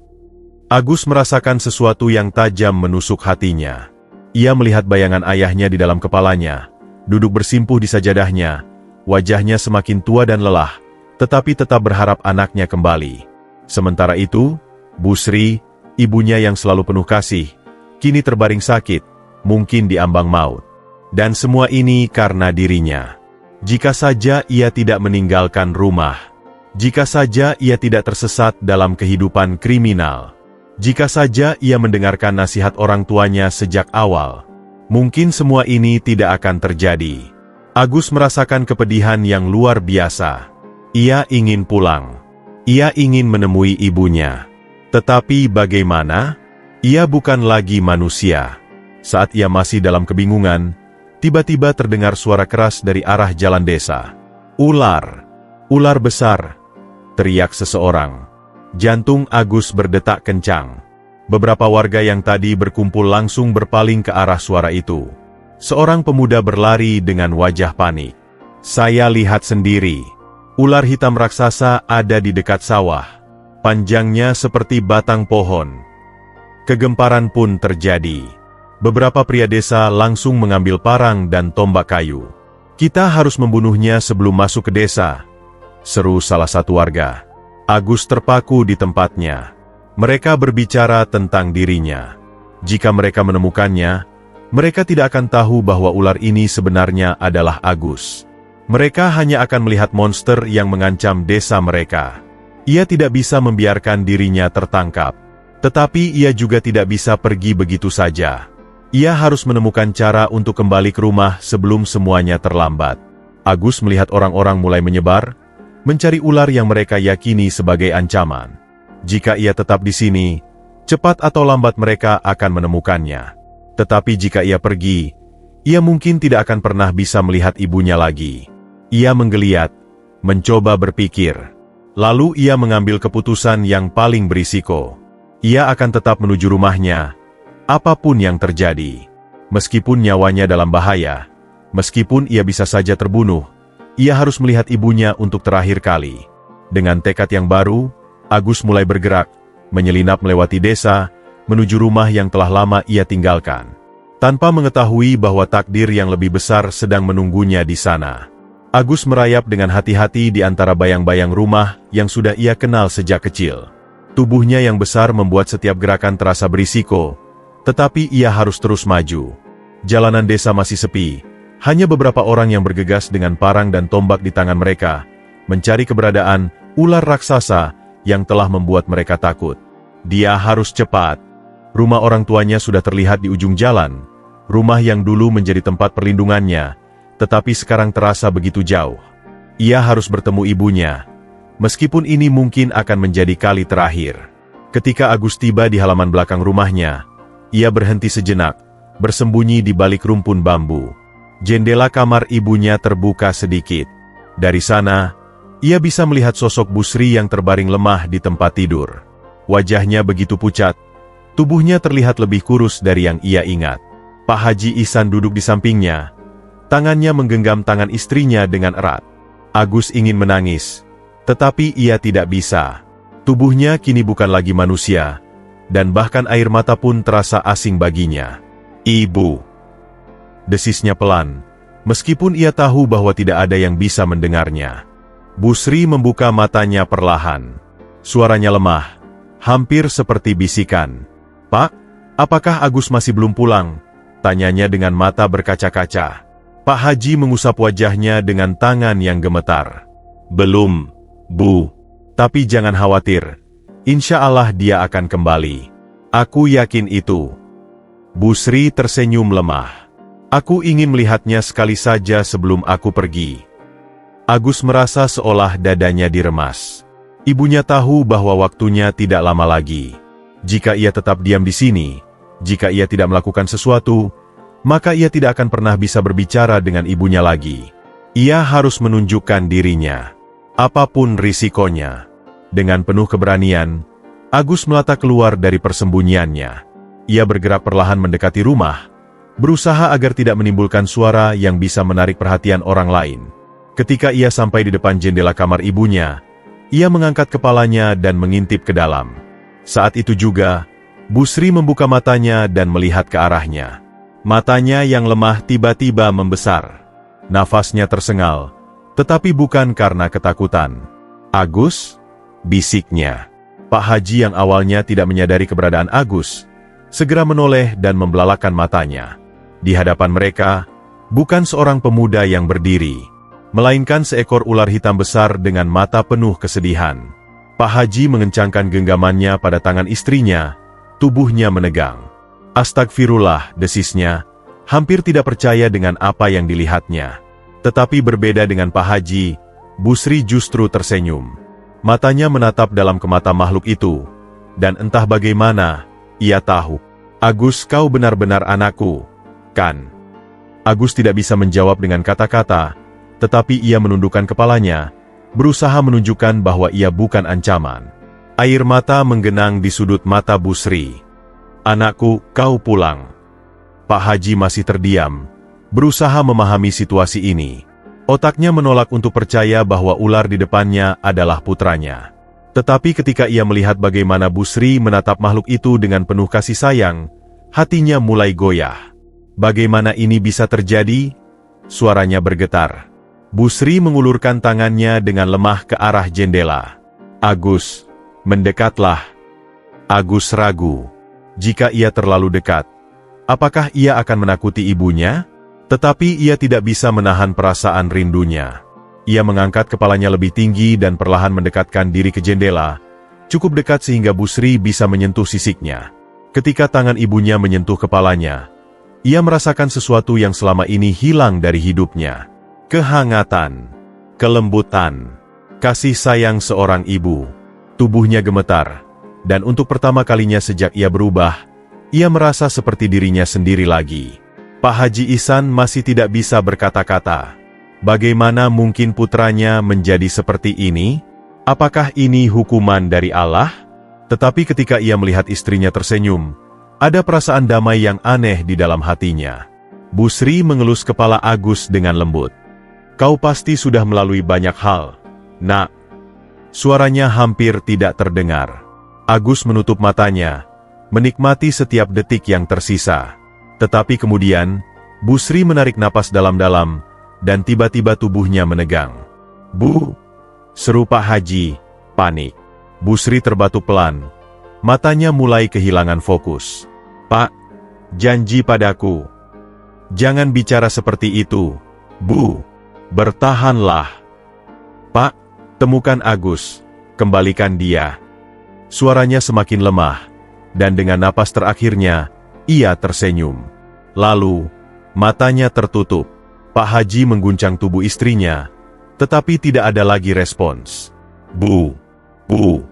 Agus merasakan sesuatu yang tajam menusuk hatinya. Ia melihat bayangan ayahnya di dalam kepalanya, duduk bersimpuh di sajadahnya, wajahnya semakin tua dan lelah, tetapi tetap berharap anaknya kembali. Sementara itu, Busri, ibunya yang selalu penuh kasih, kini terbaring sakit, mungkin di ambang maut. Dan semua ini karena dirinya. Jika saja ia tidak meninggalkan rumah, jika saja ia tidak tersesat dalam kehidupan kriminal, jika saja ia mendengarkan nasihat orang tuanya sejak awal, mungkin semua ini tidak akan terjadi. Agus merasakan kepedihan yang luar biasa. Ia ingin pulang. Ia ingin menemui ibunya. Tetapi bagaimana? Ia bukan lagi manusia. Saat ia masih dalam kebingungan, tiba-tiba terdengar suara keras dari arah jalan desa. "Ular! Ular besar!" teriak seseorang. Jantung Agus berdetak kencang. Beberapa warga yang tadi berkumpul langsung berpaling ke arah suara itu. Seorang pemuda berlari dengan wajah panik. "Saya lihat sendiri. Ular hitam raksasa ada di dekat sawah. Panjangnya seperti batang pohon." Kegemparan pun terjadi. Beberapa pria desa langsung mengambil parang dan tombak kayu. "Kita harus membunuhnya sebelum masuk ke desa," seru salah satu warga. Agus terpaku di tempatnya. Mereka berbicara tentang dirinya. Jika mereka menemukannya, mereka tidak akan tahu bahwa ular ini sebenarnya adalah Agus. Mereka hanya akan melihat monster yang mengancam desa mereka. Ia tidak bisa membiarkan dirinya tertangkap. Tetapi ia juga tidak bisa pergi begitu saja. Ia harus menemukan cara untuk kembali ke rumah sebelum semuanya terlambat. Agus melihat orang-orang mulai menyebar, mencari ular yang mereka yakini sebagai ancaman. Jika ia tetap di sini, cepat atau lambat mereka akan menemukannya. Tetapi jika ia pergi, ia mungkin tidak akan pernah bisa melihat ibunya lagi. Ia menggeliat, mencoba berpikir. Lalu ia mengambil keputusan yang paling berisiko. Ia akan tetap menuju rumahnya, apapun yang terjadi. Meskipun nyawanya dalam bahaya, meskipun ia bisa saja terbunuh, ia harus melihat ibunya untuk terakhir kali. Dengan tekad yang baru, Agus mulai bergerak, menyelinap melewati desa, menuju rumah yang telah lama ia tinggalkan. Tanpa mengetahui bahwa takdir yang lebih besar sedang menunggunya di sana. Agus merayap dengan hati-hati di antara bayang-bayang rumah yang sudah ia kenal sejak kecil. Tubuhnya yang besar membuat setiap gerakan terasa berisiko, tetapi ia harus terus maju. Jalanan desa masih sepi. Hanya beberapa orang yang bergegas dengan parang dan tombak di tangan mereka, mencari keberadaan ular raksasa yang telah membuat mereka takut. Dia harus cepat. Rumah orang tuanya sudah terlihat di ujung jalan. Rumah yang dulu menjadi tempat perlindungannya, tetapi sekarang terasa begitu jauh. Ia harus bertemu ibunya, meskipun ini mungkin akan menjadi kali terakhir. Ketika Agus tiba di halaman belakang rumahnya, ia berhenti sejenak, bersembunyi di balik rumpun bambu. Jendela kamar ibunya terbuka sedikit. Dari sana, ia bisa melihat sosok Busri yang terbaring lemah di tempat tidur. Wajahnya begitu pucat, tubuhnya terlihat lebih kurus dari yang ia ingat. Pak Haji Ihsan duduk di sampingnya, tangannya menggenggam tangan istrinya dengan erat. Agus ingin menangis, tetapi ia tidak bisa. Tubuhnya kini bukan lagi manusia, dan bahkan air mata pun terasa asing baginya. "Ibu," desisnya pelan, meskipun ia tahu bahwa tidak ada yang bisa mendengarnya. Busri membuka matanya perlahan. Suaranya lemah, hampir seperti bisikan. "Pak, apakah Agus masih belum pulang?" tanyanya dengan mata berkaca-kaca. Pak Haji mengusap wajahnya dengan tangan yang gemetar. "Belum, Bu. Tapi jangan khawatir. Insya Allah dia akan kembali. Aku yakin itu." Busri tersenyum lemah. "Aku ingin melihatnya sekali saja sebelum aku pergi." Agus merasa seolah dadanya diremas. Ibunya tahu bahwa waktunya tidak lama lagi. Jika ia tetap diam di sini, jika ia tidak melakukan sesuatu, maka ia tidak akan pernah bisa berbicara dengan ibunya lagi. Ia harus menunjukkan dirinya, apapun risikonya. Dengan penuh keberanian, Agus melata keluar dari persembunyiannya. Ia bergerak perlahan mendekati rumah, berusaha agar tidak menimbulkan suara yang bisa menarik perhatian orang lain. Ketika ia sampai di depan jendela kamar ibunya, ia mengangkat kepalanya dan mengintip ke dalam. Saat itu juga, Busri membuka matanya dan melihat ke arahnya. Matanya yang lemah tiba-tiba membesar. Nafasnya tersengal, tetapi bukan karena ketakutan. "Agus?" bisiknya. Pak Haji yang awalnya tidak menyadari keberadaan Agus, segera menoleh dan membelalakan matanya. Di hadapan mereka, bukan seorang pemuda yang berdiri, melainkan seekor ular hitam besar dengan mata penuh kesedihan. Pak Haji mengencangkan genggamannya pada tangan istrinya, tubuhnya menegang. "Astagfirullah," desisnya, hampir tidak percaya dengan apa yang dilihatnya. Tetapi berbeda dengan Pak Haji, Busri justru tersenyum. Matanya menatap dalam ke mata makhluk itu, dan entah bagaimana, ia tahu. "Agus, kau benar-benar anakku, kan?" Agus tidak bisa menjawab dengan kata-kata, tetapi ia menundukkan kepalanya, berusaha menunjukkan bahwa ia bukan ancaman. Air mata menggenang di sudut mata Busri. "Anakku, kau pulang." Pak Haji masih terdiam, berusaha memahami situasi ini. Otaknya menolak untuk percaya bahwa ular di depannya adalah putranya. Tetapi ketika ia melihat bagaimana Busri menatap makhluk itu dengan penuh kasih sayang, hatinya mulai goyah. "Bagaimana ini bisa terjadi?" Suaranya bergetar. Busri mengulurkan tangannya dengan lemah ke arah jendela. "Agus, mendekatlah." Agus ragu. Jika ia terlalu dekat, apakah ia akan menakuti ibunya? Tetapi ia tidak bisa menahan perasaan rindunya. Ia mengangkat kepalanya lebih tinggi dan perlahan mendekatkan diri ke jendela, cukup dekat sehingga Busri bisa menyentuh sisiknya. Ketika tangan ibunya menyentuh kepalanya, ia merasakan sesuatu yang selama ini hilang dari hidupnya. Kehangatan, kelembutan, kasih sayang seorang ibu. Tubuhnya gemetar, dan untuk pertama kalinya sejak ia berubah, ia merasa seperti dirinya sendiri lagi. Pak Haji Ihsan masih tidak bisa berkata-kata. Bagaimana mungkin putranya menjadi seperti ini? Apakah ini hukuman dari Allah? Tetapi ketika ia melihat istrinya tersenyum, ada perasaan damai yang aneh di dalam hatinya. Busri mengelus kepala Agus dengan lembut. "Kau pasti sudah melalui banyak hal, Nak." Suaranya hampir tidak terdengar. Agus menutup matanya, menikmati setiap detik yang tersisa. Tetapi kemudian, Busri menarik napas dalam-dalam, dan tiba-tiba tubuhnya menegang. "Bu!" seru Pak Haji, panik. Busri terbatuk pelan. Matanya mulai kehilangan fokus. "Pak, janji padaku. Jangan bicara seperti itu, Bu. Bertahanlah. Pak, temukan Agus, kembalikan dia." Suaranya semakin lemah, dan dengan napas terakhirnya, ia tersenyum. Lalu, matanya tertutup. Pak Haji mengguncang tubuh istrinya, tetapi tidak ada lagi respons. "Bu, Bu."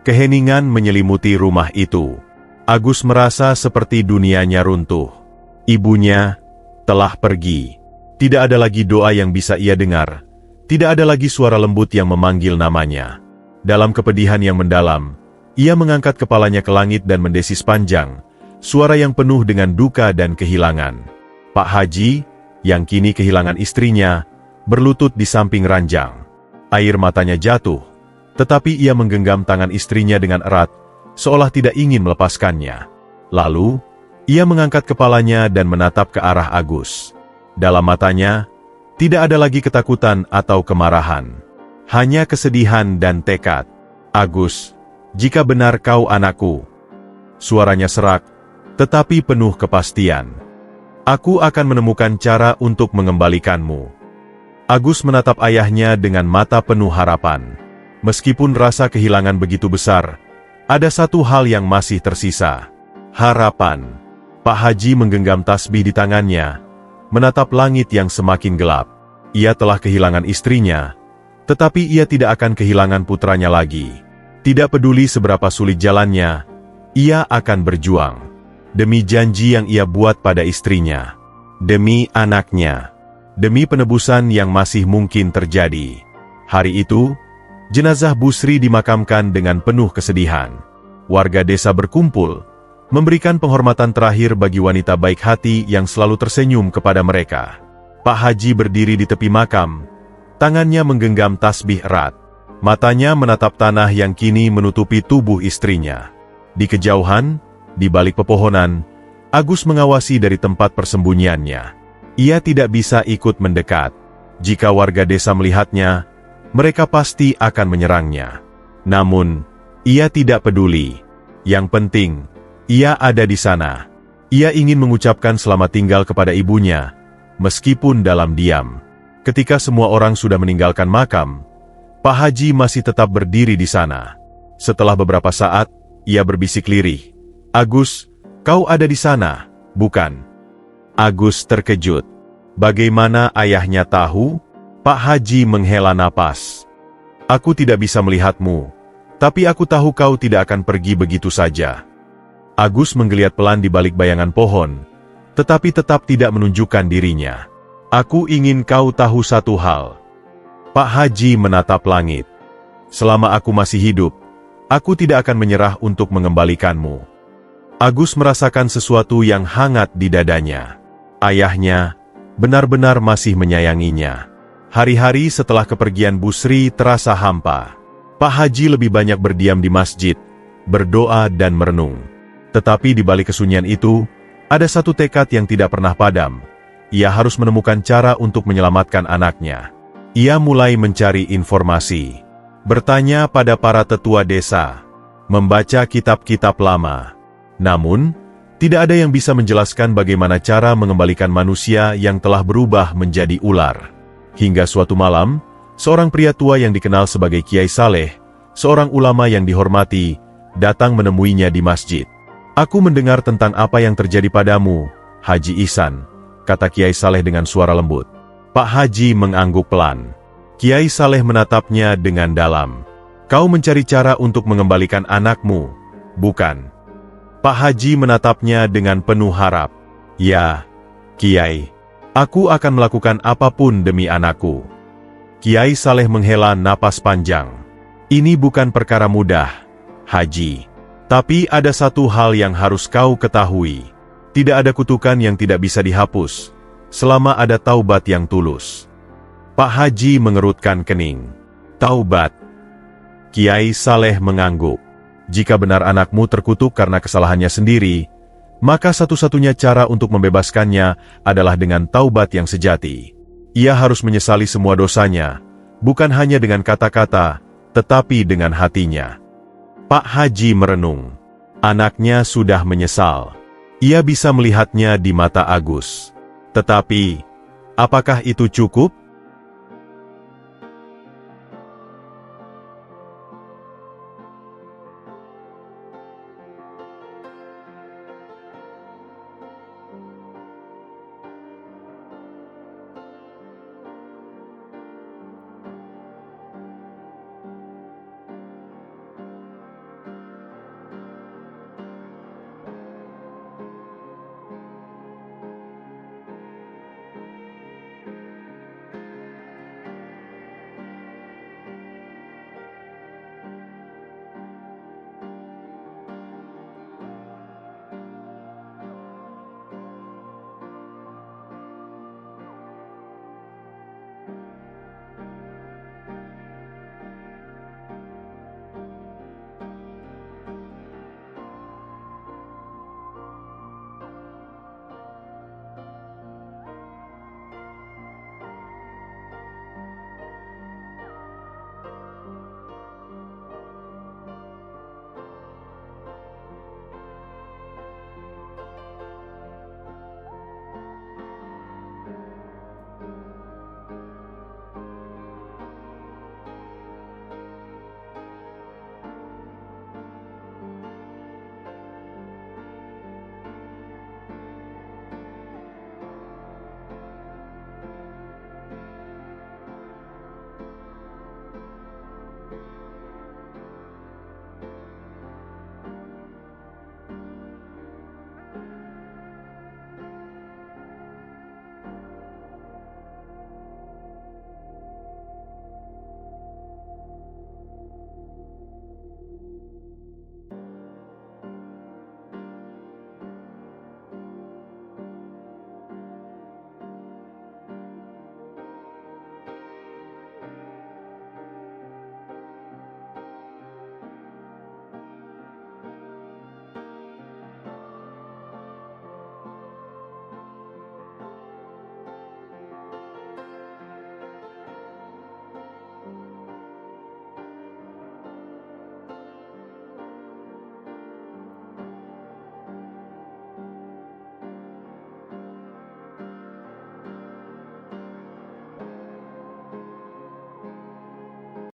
Keheningan menyelimuti rumah itu. Agus merasa seperti dunianya runtuh. Ibunya telah pergi. Tidak ada lagi doa yang bisa ia dengar. Tidak ada lagi suara lembut yang memanggil namanya. Dalam kepedihan yang mendalam, ia mengangkat kepalanya ke langit dan mendesis panjang, suara yang penuh dengan duka dan kehilangan. Pak Haji, yang kini kehilangan istrinya, berlutut di samping ranjang. Air matanya jatuh, tetapi ia menggenggam tangan istrinya dengan erat, seolah tidak ingin melepaskannya. Lalu, ia mengangkat kepalanya dan menatap ke arah Agus. Dalam matanya, tidak ada lagi ketakutan atau kemarahan. Hanya kesedihan dan tekad. "Agus, jika benar kau anakku." Suaranya serak, tetapi penuh kepastian. "Aku akan menemukan cara untuk mengembalikanmu." Agus menatap ayahnya dengan mata penuh harapan. Meskipun rasa kehilangan begitu besar, ada satu hal yang masih tersisa. Harapan. Pak Haji menggenggam tasbih di tangannya, menatap langit yang semakin gelap. Ia telah kehilangan istrinya, tetapi ia tidak akan kehilangan putranya lagi. Tidak peduli seberapa sulit jalannya, ia akan berjuang. Demi janji yang ia buat pada istrinya. Demi anaknya. Demi penebusan yang masih mungkin terjadi. Hari itu, jenazah Busri dimakamkan dengan penuh kesedihan. Warga desa berkumpul, memberikan penghormatan terakhir bagi wanita baik hati yang selalu tersenyum kepada mereka. Pak Haji berdiri di tepi makam, tangannya menggenggam tasbih erat. Matanya menatap tanah yang kini menutupi tubuh istrinya. Di kejauhan, di balik pepohonan, Agus mengawasi dari tempat persembunyiannya. Ia tidak bisa ikut mendekat. Jika warga desa melihatnya, mereka pasti akan menyerangnya. Namun, ia tidak peduli. Yang penting, ia ada di sana. Ia ingin mengucapkan selamat tinggal kepada ibunya, meskipun dalam diam. Ketika semua orang sudah meninggalkan makam, Pak Haji masih tetap berdiri di sana. Setelah beberapa saat, ia berbisik lirih. "Agus, kau ada di sana, bukan?" Agus terkejut. Bagaimana ayahnya tahu? Pak Haji menghela napas. "Aku tidak bisa melihatmu, tapi aku tahu kau tidak akan pergi begitu saja." Agus menggeliat pelan di balik bayangan pohon, tetapi tetap tidak menunjukkan dirinya. "Aku ingin kau tahu satu hal." Pak Haji menatap langit. "Selama aku masih hidup, aku tidak akan menyerah untuk mengembalikanmu." Agus merasakan sesuatu yang hangat di dadanya. Ayahnya benar-benar masih menyayanginya. Hari-hari setelah kepergian Busri terasa hampa. Pak Haji lebih banyak berdiam di masjid, berdoa dan merenung. Tetapi di balik kesunyian itu, ada satu tekad yang tidak pernah padam. Ia harus menemukan cara untuk menyelamatkan anaknya. Ia mulai mencari informasi, bertanya pada para tetua desa, membaca kitab-kitab lama. Namun, tidak ada yang bisa menjelaskan bagaimana cara mengembalikan manusia yang telah berubah menjadi ular. Hingga suatu malam, seorang pria tua yang dikenal sebagai Kiai Saleh, seorang ulama yang dihormati, datang menemuinya di masjid. "Aku mendengar tentang apa yang terjadi padamu, Haji Ihsan," kata Kiai Saleh dengan suara lembut. Pak Haji mengangguk pelan. Kiai Saleh menatapnya dengan dalam. "Kau mencari cara untuk mengembalikan anakmu, bukan?" Pak Haji menatapnya dengan penuh harap. "Ya, Kiai. Aku akan melakukan apapun demi anakku." Kiai Saleh menghela napas panjang. "Ini bukan perkara mudah, Haji. Tapi ada satu hal yang harus kau ketahui. Tidak ada kutukan yang tidak bisa dihapus, selama ada taubat yang tulus." Pak Haji mengerutkan kening. "Taubat?" Kiai Saleh mengangguk. "Jika benar anakmu terkutuk karena kesalahannya sendiri, maka satu-satunya cara untuk membebaskannya adalah dengan taubat yang sejati. Ia harus menyesali semua dosanya, bukan hanya dengan kata-kata, tetapi dengan hatinya." Pak Haji merenung. Anaknya sudah menyesal. Ia bisa melihatnya di mata Agus. Tetapi, apakah itu cukup?